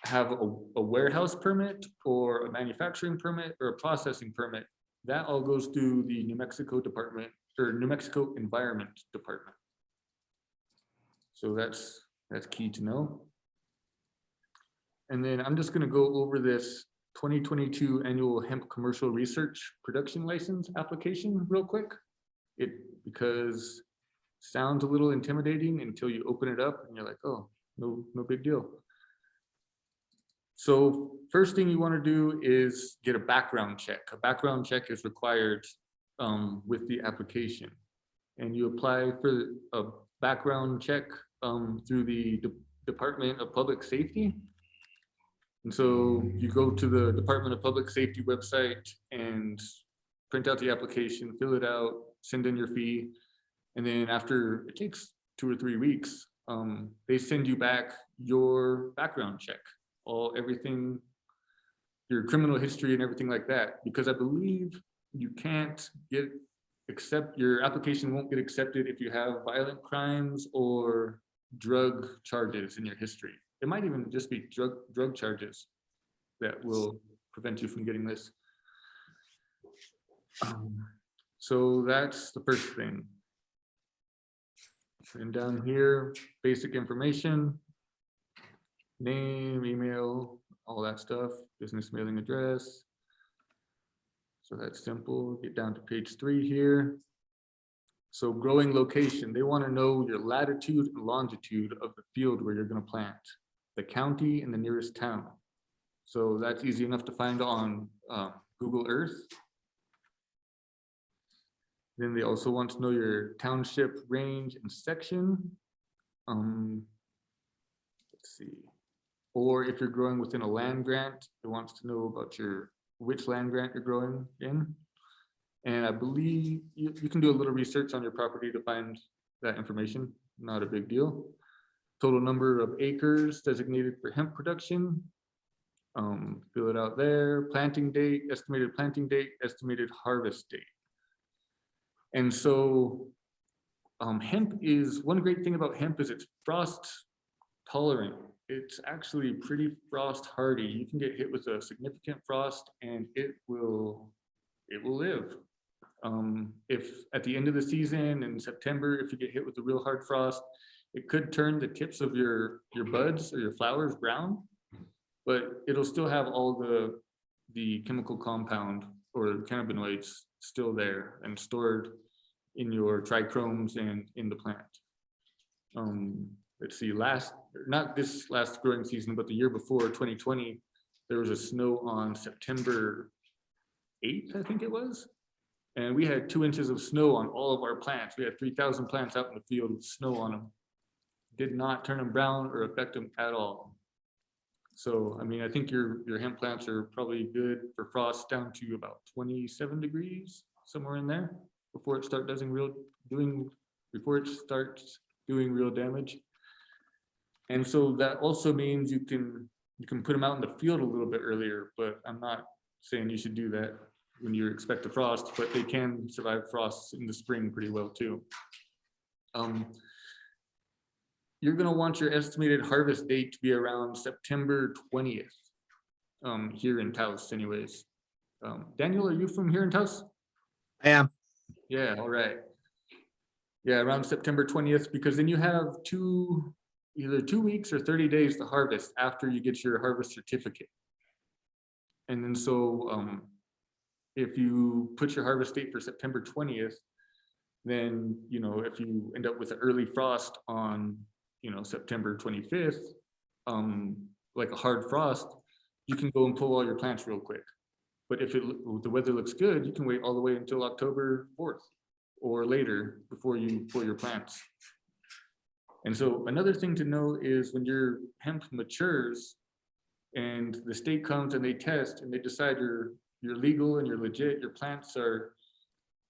S1: have a warehouse permit or a manufacturing permit or a processing permit, that all goes through the New Mexico Department or New Mexico Environment Department. So that's key to know. And then I'm just gonna go over this 2022 annual hemp commercial research production license application real quick. Because sounds a little intimidating until you open it up and you're like, oh, no big deal. So first thing you want to do is get a background check. A background check is required with the application. And you apply for a background check through the Department of Public Safety. And so you go to the Department of Public Safety website and print out the application, fill it out, send in your fee. And then after, it takes 2 or 3 weeks, they send you back your background check, everything, your criminal history and everything like that. Because I believe you can't your application won't get accepted if you have violent crimes or drug charges in your history. It might even just be drug charges that will prevent you from getting this. So that's the first thing. And down here, basic information, name, email, all that stuff, business mailing address. So that's simple. Get down to page 3 here. So growing location, they want to know your latitude and longitude of the field where you're going to plant, the county and the nearest town. So that's easy enough to find on Google Earth. Then they also want to know your township range and section. Let's see. Or if you're growing within a land grant, it wants to know about which land grant you're growing in. And I believe you can do a little research on your property to find that information, not a big deal. Total number of acres designated for hemp production. Fill it out there. Planting date, estimated estimated harvest date. And so hemp is, one great thing about hemp is it's frost tolerant. It's actually pretty frost hardy. You can get hit with a significant frost and it will live. If at the end of the season in September, if you get hit with a real hard frost, it could turn the tips of your buds or your flowers brown, but it'll still have all the chemical compound or cannabinoids still there and stored in your trichomes and in the plant. Let's see, not this last growing season, but the year before, 2020, there was a snow on September 8th, I think it was. And we had 2 inches of snow on all of our plants. We had 3,000 plants out in the field with snow on them. Did not turn them brown or affect them at all. So, I mean, I think your hemp plants are probably good for frost down to about 27 degrees, somewhere in there, before it starts doing real damage. And so that also means you can put them out in the field a little bit earlier, but I'm not saying you should do that when you expect a frost, but they can survive frosts in the spring pretty well too. You're gonna want your estimated harvest date to be around September 20th, here in Taos anyways. Daniel, are you from here in Taos?
S8: I am.
S1: Yeah, all right. Yeah, around September 20th, because then you have either 2 weeks or 30 days to harvest after you get your harvest certificate. And then so if you put your harvest date for September 20th, then, you know, if you end up with an early frost on, you know, September 25th, like a hard frost, you can go and pull all your plants real quick. But if the weather looks good, you can wait all the way until October 4th or later before you pull your plants. And so another thing to know is when your hemp matures and the state comes and they test and they decide you're legal and you're legit, your plants are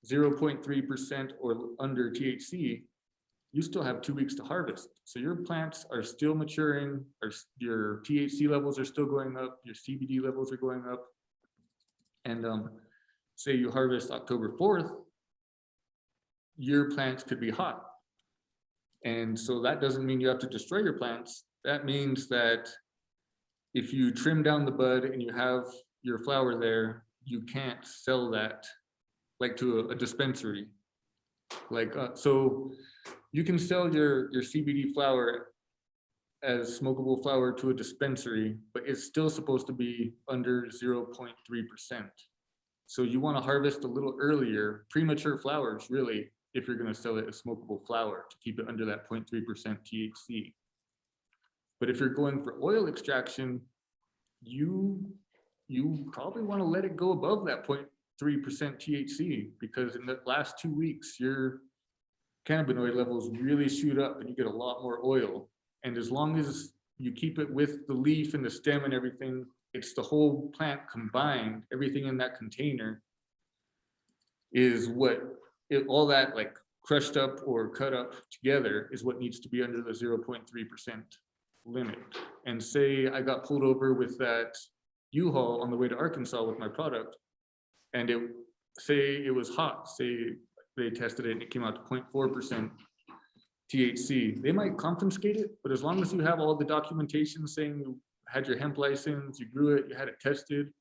S1: 0.3% or under THC, you still have 2 weeks to harvest. So your plants are still maturing, or your THC levels are still going up, your CBD levels are going up. And say you harvest October 4th, your plants could be hot. And so that doesn't mean you have to destroy your plants. That means that if you trim down the bud and you have your flower there, you can't sell that like to a dispensary. Like, so you can sell your CBD flower as smokable flower to a dispensary, but it's still supposed to be under 0.3%. So you want to harvest a little earlier, premature flowers, really, if you're going to sell it as smokable flower to keep it under that 0.3% THC. But if you're going for oil extraction, you probably want to let it go above that 0.3% THC, because in the last 2 weeks, your cannabinoid levels really shoot up and you get a lot more oil. And as long as you keep it with the leaf and the stem and everything, it's the whole plant combined, everything in that container is what all that like crushed up or cut up together is what needs to be under the 0.3% limit. And say I got pulled over with that U-Haul on the way to Arkansas with my product, and say it was hot, say they tested it and it came out to 0.4% THC, they might confiscate it, but as long as you have all the documentation saying you had your hemp license, you grew it, you had it tested,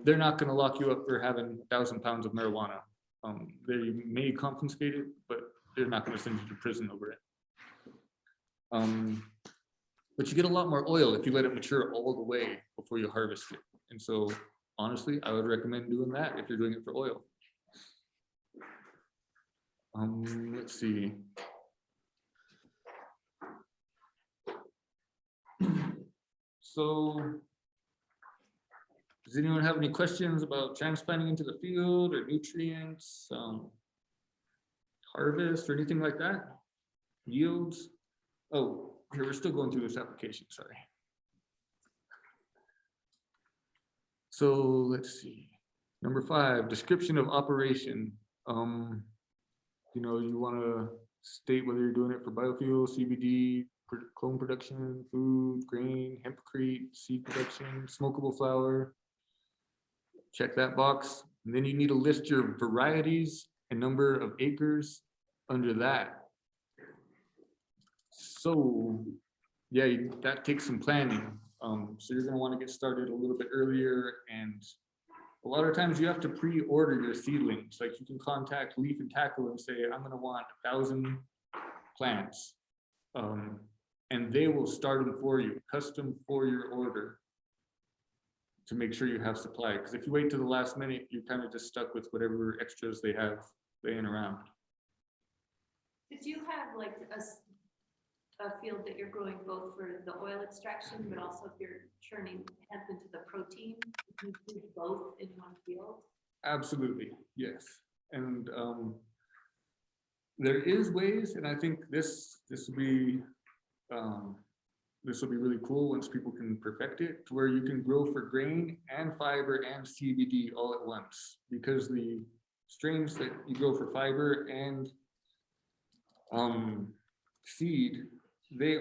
S1: they're not going to lock you up for having 1,000 pounds of marijuana. They may confiscate it, but they're not going to send you to prison over it. But you get a lot more oil if you let it mature all the way before you harvest it. And so honestly, I would recommend doing that if you're doing it for oil. Let's see. So does anyone have any questions about transplanting into the field or nutrients, harvest or anything like that? Yields? Oh, here, we're still going through this application, sorry. So let's see. Number 5, description of operation. You know, you want to state whether you're doing it for biofuel, CBD, clone production, food, grain, hempcrete, seed production, smokable flower. Check that box. And then you need to list your varieties and number of acres under that. So yeah, that takes some planning. So you're going to want to get started a little bit earlier, and a lot of times you have to pre-order your seedlings. Like you can contact Leaf and Tackle and say, I'm going to want 1,000 plants. And they will start them for you, custom for your order, to make sure you have supply. Because if you wait to the last minute, you're kind of just stuck with whatever extras they have laying around.
S5: Did you have like a field that you're growing both for the oil extraction, but also if you're churning hemp into the protein, you do both in one field? Absolutely, yes. And there is ways, and I think this will be really cool once people can perfect it, to where you can grow for grain and fiber and CBD all at once, because the strains that you grow for fiber and seed, they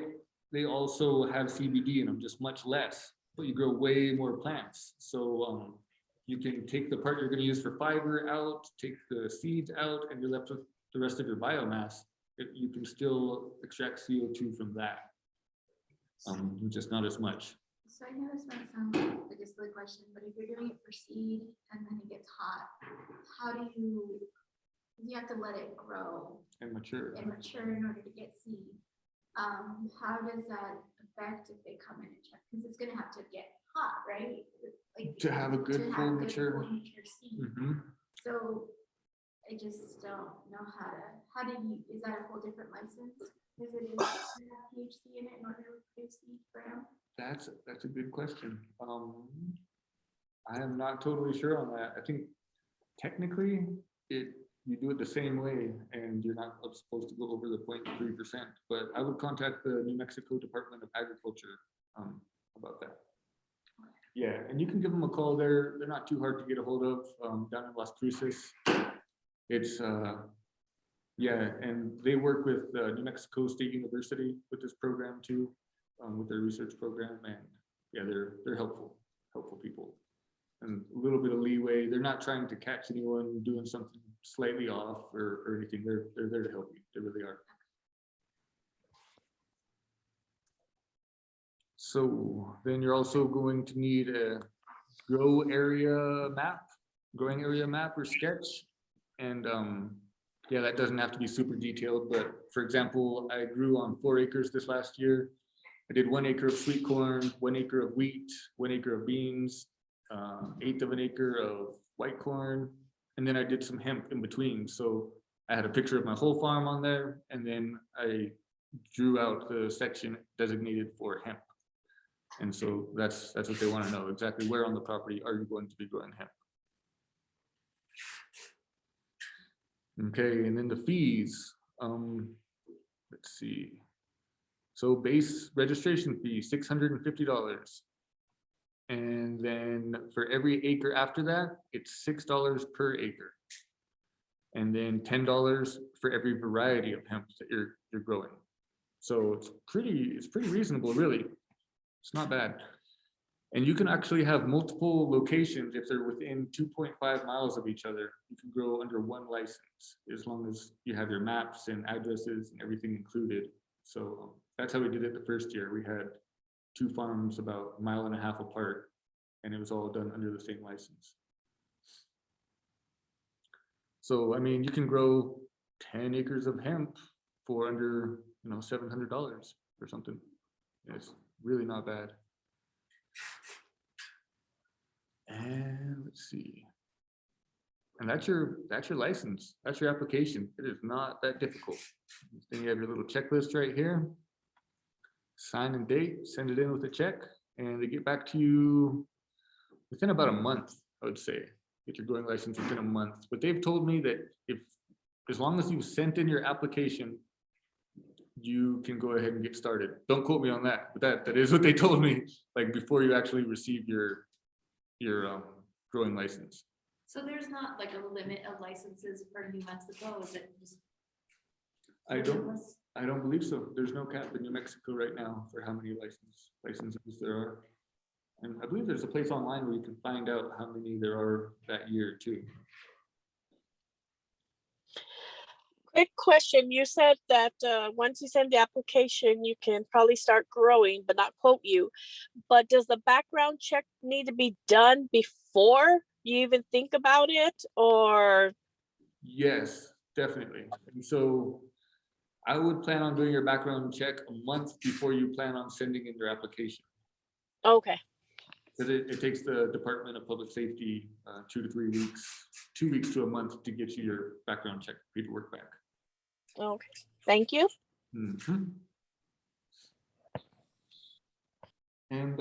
S5: also have CBD in them, just much less.
S1: but you grow way more plants. So you can take the part you're going to use for fiber out, take the seeds out, and you're left with the rest of your biomass. You can still extract CO2 from that, just not as much.
S8: So I know this might sound like a silly question, but if you're doing it for seed and then it gets hot, how do you have to let it grow
S1: And mature.
S8: and mature in order to get seed? How does that affect if they come in and check? Because it's gonna have to get hot, right? Like
S1: To have a good
S8: to have
S1: full
S8: good,
S1: mature.
S8: full mature seed.
S1: Mhm.
S8: So I just don't know how do you, is that a whole different license? Is it in have THC in it in order to produce seed for hemp?
S1: That's a good question. I am not totally sure on that. I think technically you do it the same way and you're not supposed to go over the 0.3%, but I would contact the New Mexico Department of Agriculture about that. Yeah, and you can give them a call. They're not too hard to get a hold of down in Las Cruces. It's yeah, and they work with New Mexico State University with this program too, with their research program, and yeah, they're helpful people, and a little bit of leeway. They're not trying to catch anyone doing something slightly off or anything. They're there to help you. They really are. So then you're also going to need a growing area map or sketch, and yeah, that doesn't have to be super detailed, but for example, I grew on 4 acres this last year. I did 1 acre of sweet corn, 1 acre of wheat, 1 acre of beans, 1/8 of an acre of white corn, and then I did some hemp in between. So I had a picture of my whole farm on there, and then I drew out the section designated for hemp. And so that's what they want to know, exactly where on the property are you going to be growing hemp. Okay, and then the fees, let's see. So base registration fee, $650. And then for every acre after that, it's $6 per acre. And then $10 for every variety of hemp that you're growing. So it's pretty reasonable, really. It's not bad. And you can actually have multiple locations if they're within 2.5 miles of each other. You can grow under one license as long as you have your maps and addresses and everything included. So that's how we did it the first year. We had 2 farms about 1.5 miles apart, and it was all done under the same license. So, I mean, you can grow 10 acres of hemp for under, $700 or something. It's really not bad. And let's see. And that's your license. That's your application. It is not that difficult. Then you have your little checklist right here. Sign and date, send it in with a check, and they get back to you within about a month, I would say. Get your growing license within a month. But they've told me that as long as you've sent in your application, you can go ahead and get started. Don't quote me on that, but that is what they told me, like before you actually receive your growing license.
S6: So there's not like a limit of licenses for New Mexico, is it just?
S1: I don't believe so. There's no cap in New Mexico right now for how many licenses there are. And I believe there's a place online where you can find out how many there are that year too.
S3: Quick question. You said that once you send the application, you can probably start growing, but not quote you. But does the background check need to be done before you even think about it, or?
S1: Yes, definitely. And so I would plan on doing your background check a month before you plan on sending in your application.
S3: Okay.
S1: Because it takes the Department of Public Safety 2 to 3 weeks, 2 weeks to a month to get you your background check paperwork back.
S3: Okay. Thank you.
S1: Mhm. And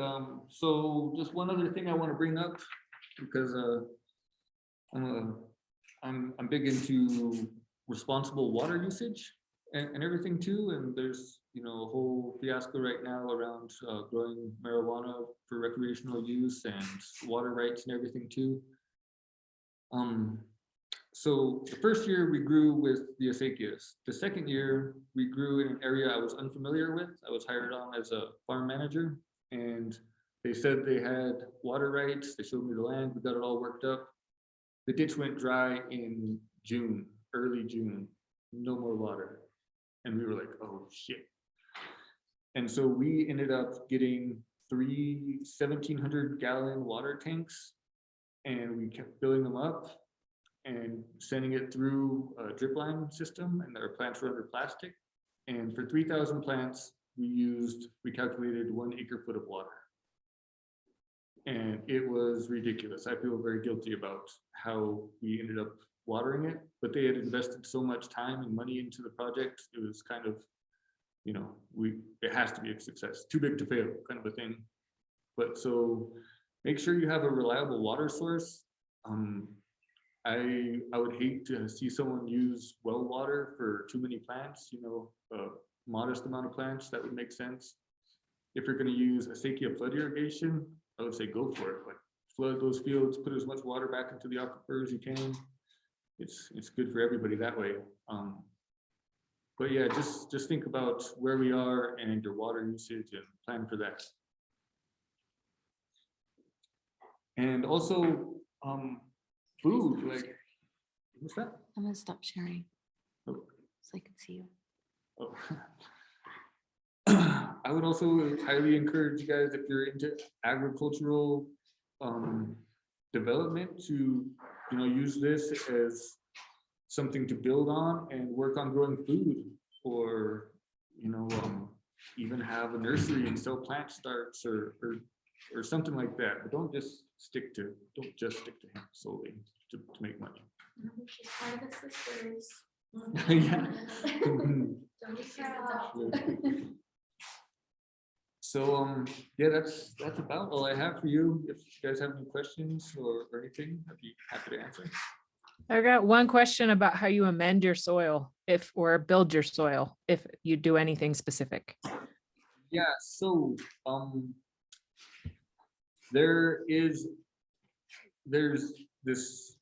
S1: so just one other thing I want to bring up, because I'm big into responsible water usage and everything too. And there's a whole fiasco right now around growing marijuana for recreational use and water rights and everything too. So the first year we grew with the acequias. The second year we grew in an area I was unfamiliar with. I was hired on as a farm manager, and They said they had water rights. They showed me the land. We got it all worked up. The ditch went dry in June, early June, no more water. And we were like, oh shit. And so we ended up getting 3 1,700-gallon water tanks, and we kept filling them up and sending it through a drip line system, and our plants were under plastic. And for 3,000 plants, we calculated 1 acre-foot of water. And it was ridiculous. I feel very guilty about how we ended up watering it, but they had invested so much time and money into the project. It was kind of, you know, it has to be a success, too big to fail kind of a thing. But so make sure you have a reliable water source. I would hate to see someone use well water for too many plants, you know, a modest amount of plants, that would make sense. If you're going to use acequia flood irrigation, I would say go for it. Like, flood those fields, put as much water back into the aquifer as you can. It's good for everybody that way. But yeah, just think about where we are and your water usage and plan for that. And also food, like, what's that?
S6: I'm gonna stop sharing
S1: Oh.
S6: so I can see you.
S1: Oh. I would also highly encourage you guys, if you're into agricultural development, to use this as something to build on and work on growing food, or even have a nursery and sell plant starts or something like that. But don't just stick to hemp solely to make money.
S8: She's part of the sisters.
S1: Yeah.
S8: Don't be proud.
S1: So yeah, that's about all I have for you. If you guys have any questions or anything, I'd be happy to answer.
S2: I got one question about how you amend your soil or build your soil if you do anything specific.
S1: Yeah, so there's this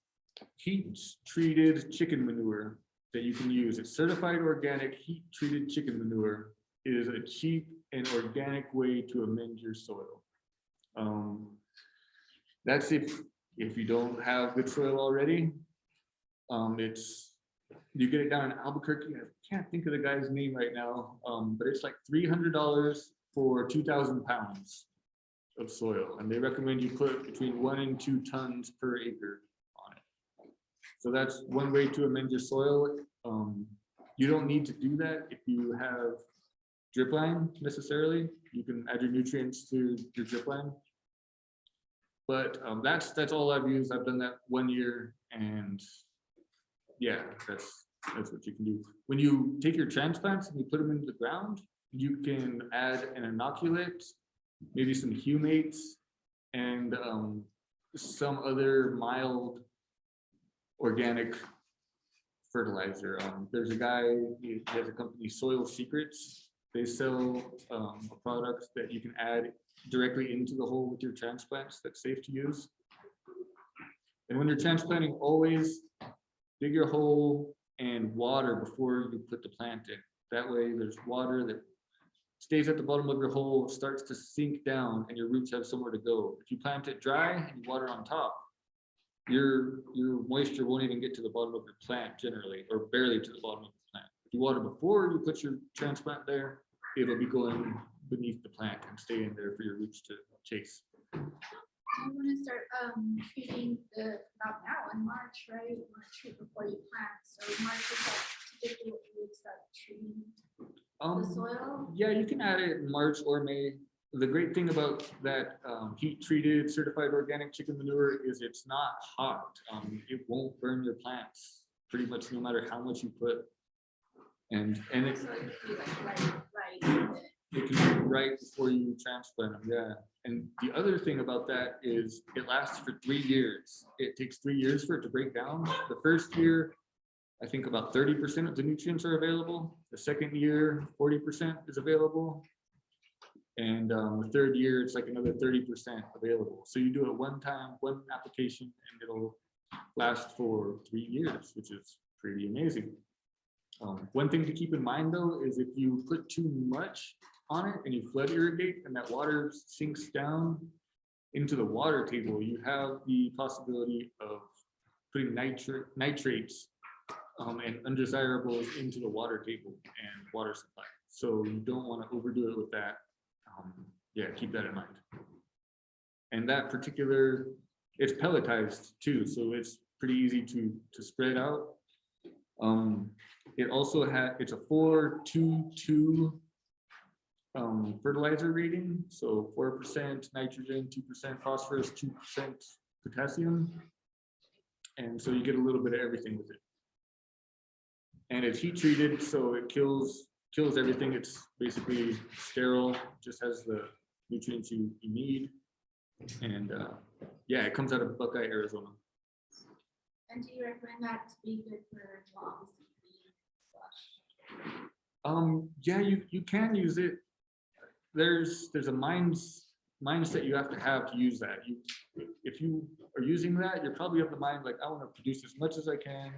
S1: heat treated chicken manure that you can use. It's certified organic heat treated chicken manure. It is a cheap and organic way to amend your soil. That's if you don't have good soil already. You get it down in Albuquerque. I can't think of the guy's name right now, but it's like $300 for 2,000 pounds of soil, and they recommend you put between 1 and 2 tons per acre on it. So that's one way to amend your soil. You don't need to do that if you have drip line necessarily. You can add your nutrients to your drip line. But that's all I've used. I've done that 1 year, and yeah, that's what you can do. When you take your transplants and you put them into the ground, you can add an inoculate, maybe some humates, and some other mild organic fertilizer. There's a guy, he has a company, Soil Secrets. They sell a product that you can add directly into the hole with your transplants that's safe to use. And when you're transplanting, always dig your hole and water before you put the plant in. That way there's water that stays at the bottom of your hole, starts to sink down, and your roots have somewhere to go. If you plant it dry and you water on top, your moisture won't even get to the bottom of your plant generally, or barely to the bottom of the plant. If you water before you put your transplant there, it'll be going beneath the plant and stay in there for your roots to chase.
S8: I want to start treating about now in March, right? You want to treat before you plant. So March is like typically what you would start treating the soil.
S1: Yeah, you can add it in March or May. The great thing about that heat treated certified organic chicken manure is it's not hot. It won't burn your plants pretty much no matter how much you put. And it,
S8: So it could be like right.
S1: it can be right before you transplant them, yeah. And the other thing about that is it lasts for 3 years. It takes 3 years for it to break down. The first year, I think about 30% of the nutrients are available. The second year, 40% is available. And the third year, it's like another 30% available. So you do it one time, one application, and it'll last for 3 years, which is pretty amazing. One thing to keep in mind though is if you put too much, on it and you flood irrigate and that water sinks down into the water table, you have the possibility of putting nitrates and undesirables into the water table and water supply. So you don't want to overdo it with that. Yeah, keep that in mind. And that particular, it's pelletized too, so it's pretty easy to spread out. It also it's a 4-2-2 fertilizer rating, so 4% nitrogen, 2% phosphorus, 2% potassium, and so you get a little bit of everything with it. And it's heat treated, so it kills everything. It's basically sterile, just has the nutrients you need. And yeah, it comes out of Buckeye, Arizona.
S8: And do you recommend that to be good for long slush?
S1: Yeah, you can use it. There's a mindset you have to use that. If you are using that, you're probably of the mind like, I want to produce as much as I can,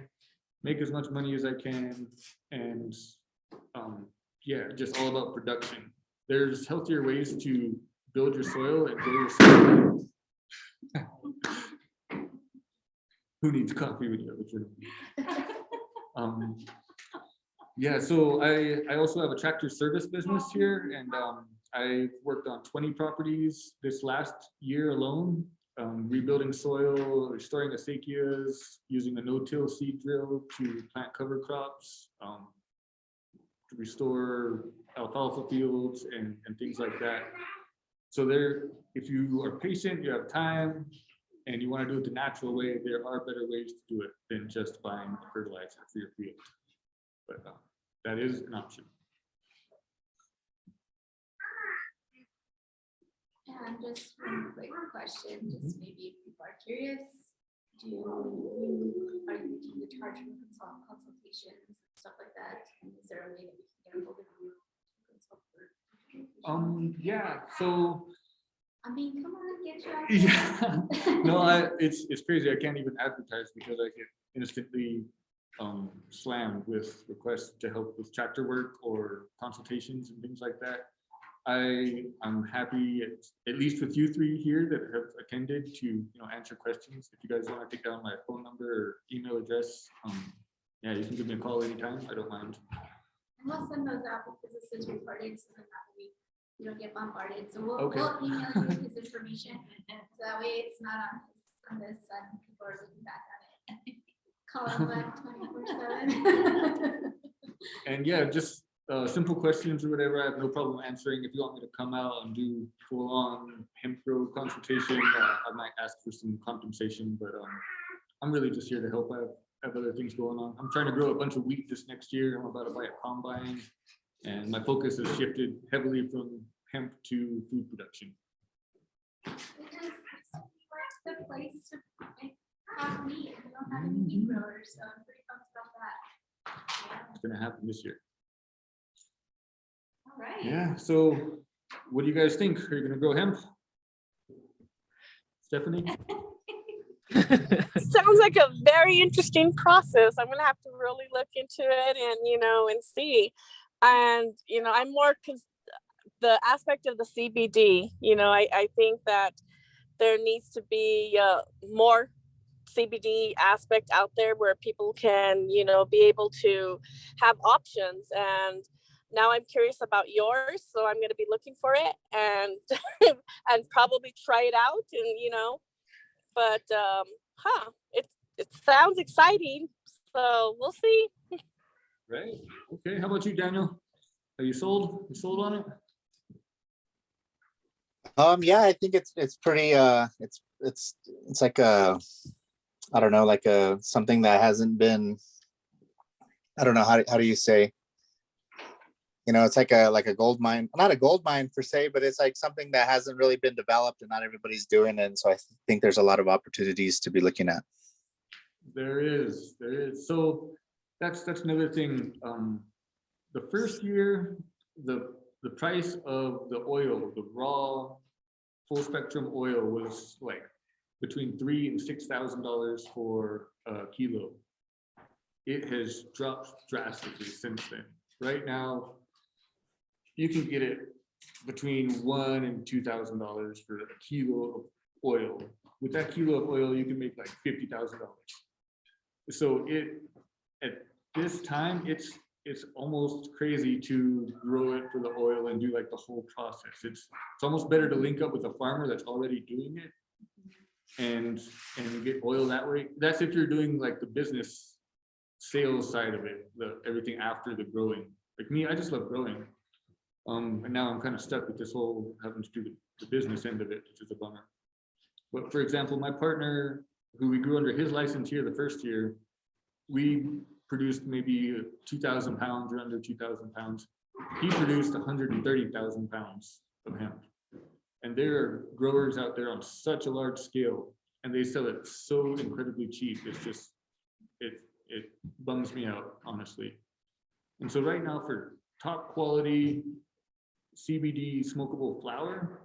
S1: make as much money as I can, and yeah, just all about production. There's healthier ways to build your soil and grow your soil. Who needs coffee when you have a journal? Yeah, so I also have a tractor service business here, and I've worked on 20 properties this last year alone, rebuilding soil, restoring acequias, using a no-till seed drill to plant cover crops, to restore alfalfa fields and things like that. So if you are patient, you have time, and you want to do it the natural way, there are better ways to do it than just buying fertilizer for your field. But that is an option.
S8: And just one quick question, just maybe if people are curious, are you looking to charge for consultations and stuff like that? And is there a way that we can get a hold of you?
S1: Yeah, so
S8: I mean, come on, get your
S1: yeah, no, it's crazy. I can't even advertise because I get instantly slammed with requests to help with tractor work or consultations and things like that. I'm happy at least with you three here that have attended to answer questions. If you guys want to take down my phone number or email address, yeah, you can give me a call anytime. I don't mind.
S8: And we'll send those out because this is recorded, so that way we don't get bombarded. So we'll email you his information, so that way it's not on this and people are looking back at it. Call him back 24/7.
S1: And yeah, just simple questions or whatever, I have no problem answering. If you want me to come out and do full-on hemp grow consultation, I might ask for some compensation, but I'm really just here to help. I have other things going on. I'm trying to grow a bunch of wheat this next year. I'm about to buy a combine, and my focus has shifted heavily from hemp to food production.
S8: Because where's the place to have meat? We don't have any meat growers, so I'm pretty pumped about that. Yeah.
S1: It's gonna happen this year.
S6: All right.
S1: Yeah, so what do you guys think? Are you gonna grow hemp? Stephanie?
S3: Sounds like a very interesting process. I'm gonna have to really look into it and see. And I'm more the aspect of the CBD. I think that there needs to be more CBD aspect out there where people can be able to have options. And now I'm curious about yours, so I'm going to be looking for it and and probably try it out. And but it sounds exciting, so we'll see.
S1: Right. Okay. How about you, Daniel? Are you sold? You sold on it?
S4: Yeah, I think it's pretty it's like a, I don't know, like a something that hasn't been, I don't know, how do you say, it's like a gold mine, not a gold mine per se, but it's like something that hasn't really been developed and not everybody's doing it. And so I think there's a lot of opportunities to be looking at.
S1: There is. So that's another thing. The first year, the price of the oil, the raw full spectrum oil, was like between $3,000 and $6,000 for a kilo. It has dropped drastically since then. Right now, you can get it between $1,000 and $2,000 for a kilo of oil. With that kilo of oil, you can make like $50,000. So at this time, it's almost crazy to grow it for the oil and do like the whole process. It's almost better to link up with a farmer that's already doing it and get oil that way. That's if you're doing like the business sales side of it, everything after the growing. Like me, I just love growing. And now I'm kind of stuck with this whole having to do the business end of it, which is a bummer. But for example, my partner, who we grew under his license here the first year, we produced maybe 2,000 pounds or under 2,000 pounds. He produced 130,000 pounds of hemp. And there are growers out there on such a large scale, and they sell it so incredibly cheap. It's just, it bums me out, honestly. And so right now for top quality CBD smokable flower,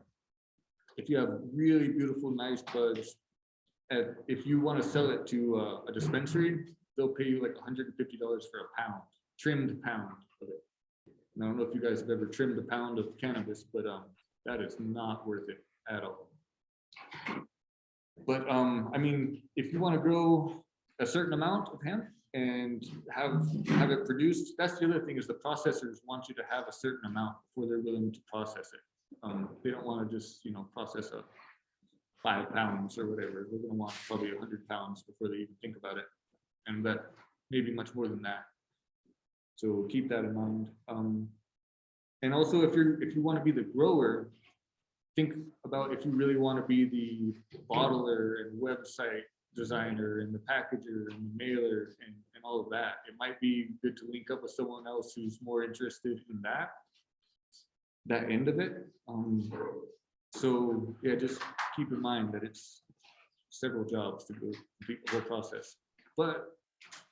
S1: if you have really beautiful, nice buds, if you want to sell it to a dispensary, they'll pay you like $150 for a pound, trimmed pound of it. And I don't know if you guys have ever trimmed a pound of cannabis, but that is not worth it at all. But I mean, if you want to grow a certain amount of hemp and have it produced, that's the other thing, is the processors want you to have a certain amount before they're willing to process it. They don't want to just, process a 5 pounds or whatever. They're going to want probably 100 pounds before they even think about it, and that maybe much more than that. So keep that in mind. And also, if you want to be the grower, think about if you really want to be the bottler and website designer and the packager and the mailer and all of that. It might be good to link up with someone else who's more interested in that end of it. So yeah, just keep in mind that it's several jobs to go complete the whole process. But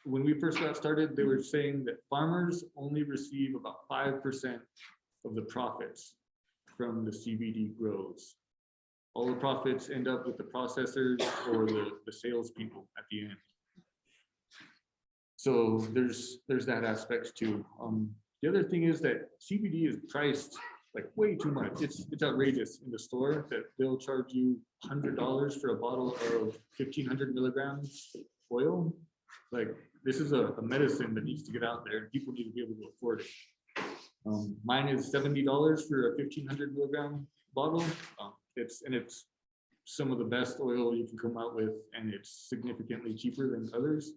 S1: when we first got started, they were saying that farmers only receive about 5% of the profits from the CBD grows. All the profits end up with the processors or the salespeople at the end. So there's that aspect too. The other thing is that CBD is priced like way too much. It's outrageous in the store that they'll charge you $100 for a bottle of 1,500 milligrams oil. Like, this is a medicine that needs to get out there, and people need to be able to afford it. Mine is $70 for a 1,500 milligram bottle. It's some of the best oil you can come out with, and it's significantly cheaper than others.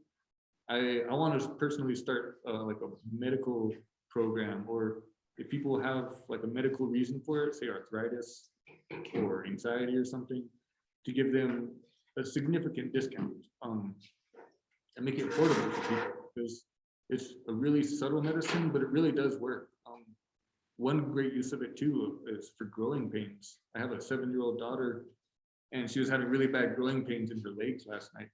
S1: I want to personally start like a medical program, or if people have like a medical reason for it, say arthritis or anxiety or something, to give them a significant discount and make it affordable for people, because it's a really subtle medicine, but it really does work. One great use of it too is for growing pains. I have a 7-year-old daughter, and she was having really bad growing pains in her legs last night.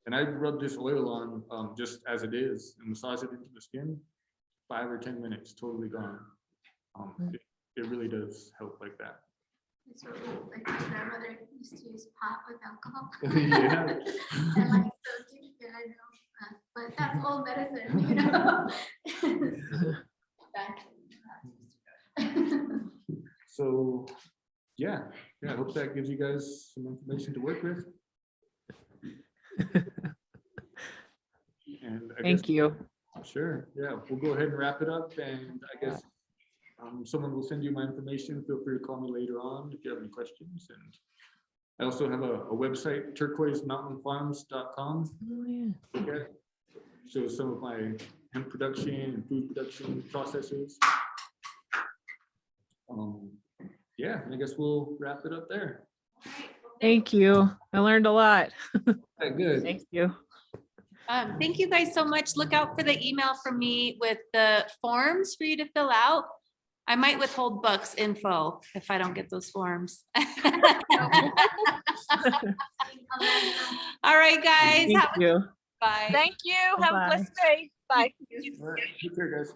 S1: And I rubbed this oil on just as it is and massage it into the skin. 5 or 10 minutes, totally gone. It really does help like that.
S8: It's really, like my grandmother used to use pot with alcohol.
S1: Yeah.
S8: And like soaking, yeah, I know. But that's old medicine,
S1: So yeah, I hope that gives you guys some information to work with. And
S2: Thank you.
S1: Sure, yeah, we'll go ahead and wrap it up, and I guess someone will send you my information. Feel free to call me later on if you have any questions. And I also have a website, turquoisemountainfarms.com.
S2: Oh, yeah.
S1: Okay. Shows some of my hemp production and food production processes. Yeah, and I guess we'll wrap it up there.
S2: Thank you. I learned a lot.
S1: Okay, good.
S2: Thank you.
S6: Thank you guys so much. Look out for the email from me with the forms for you to fill out. I might withhold Buck's info if I don't get those forms. All right, guys.
S2: Thank you.
S6: Bye.
S3: Thank you. Have a
S2: Bye-bye.
S3: blessed day. Bye.
S1: All right, take care, guys.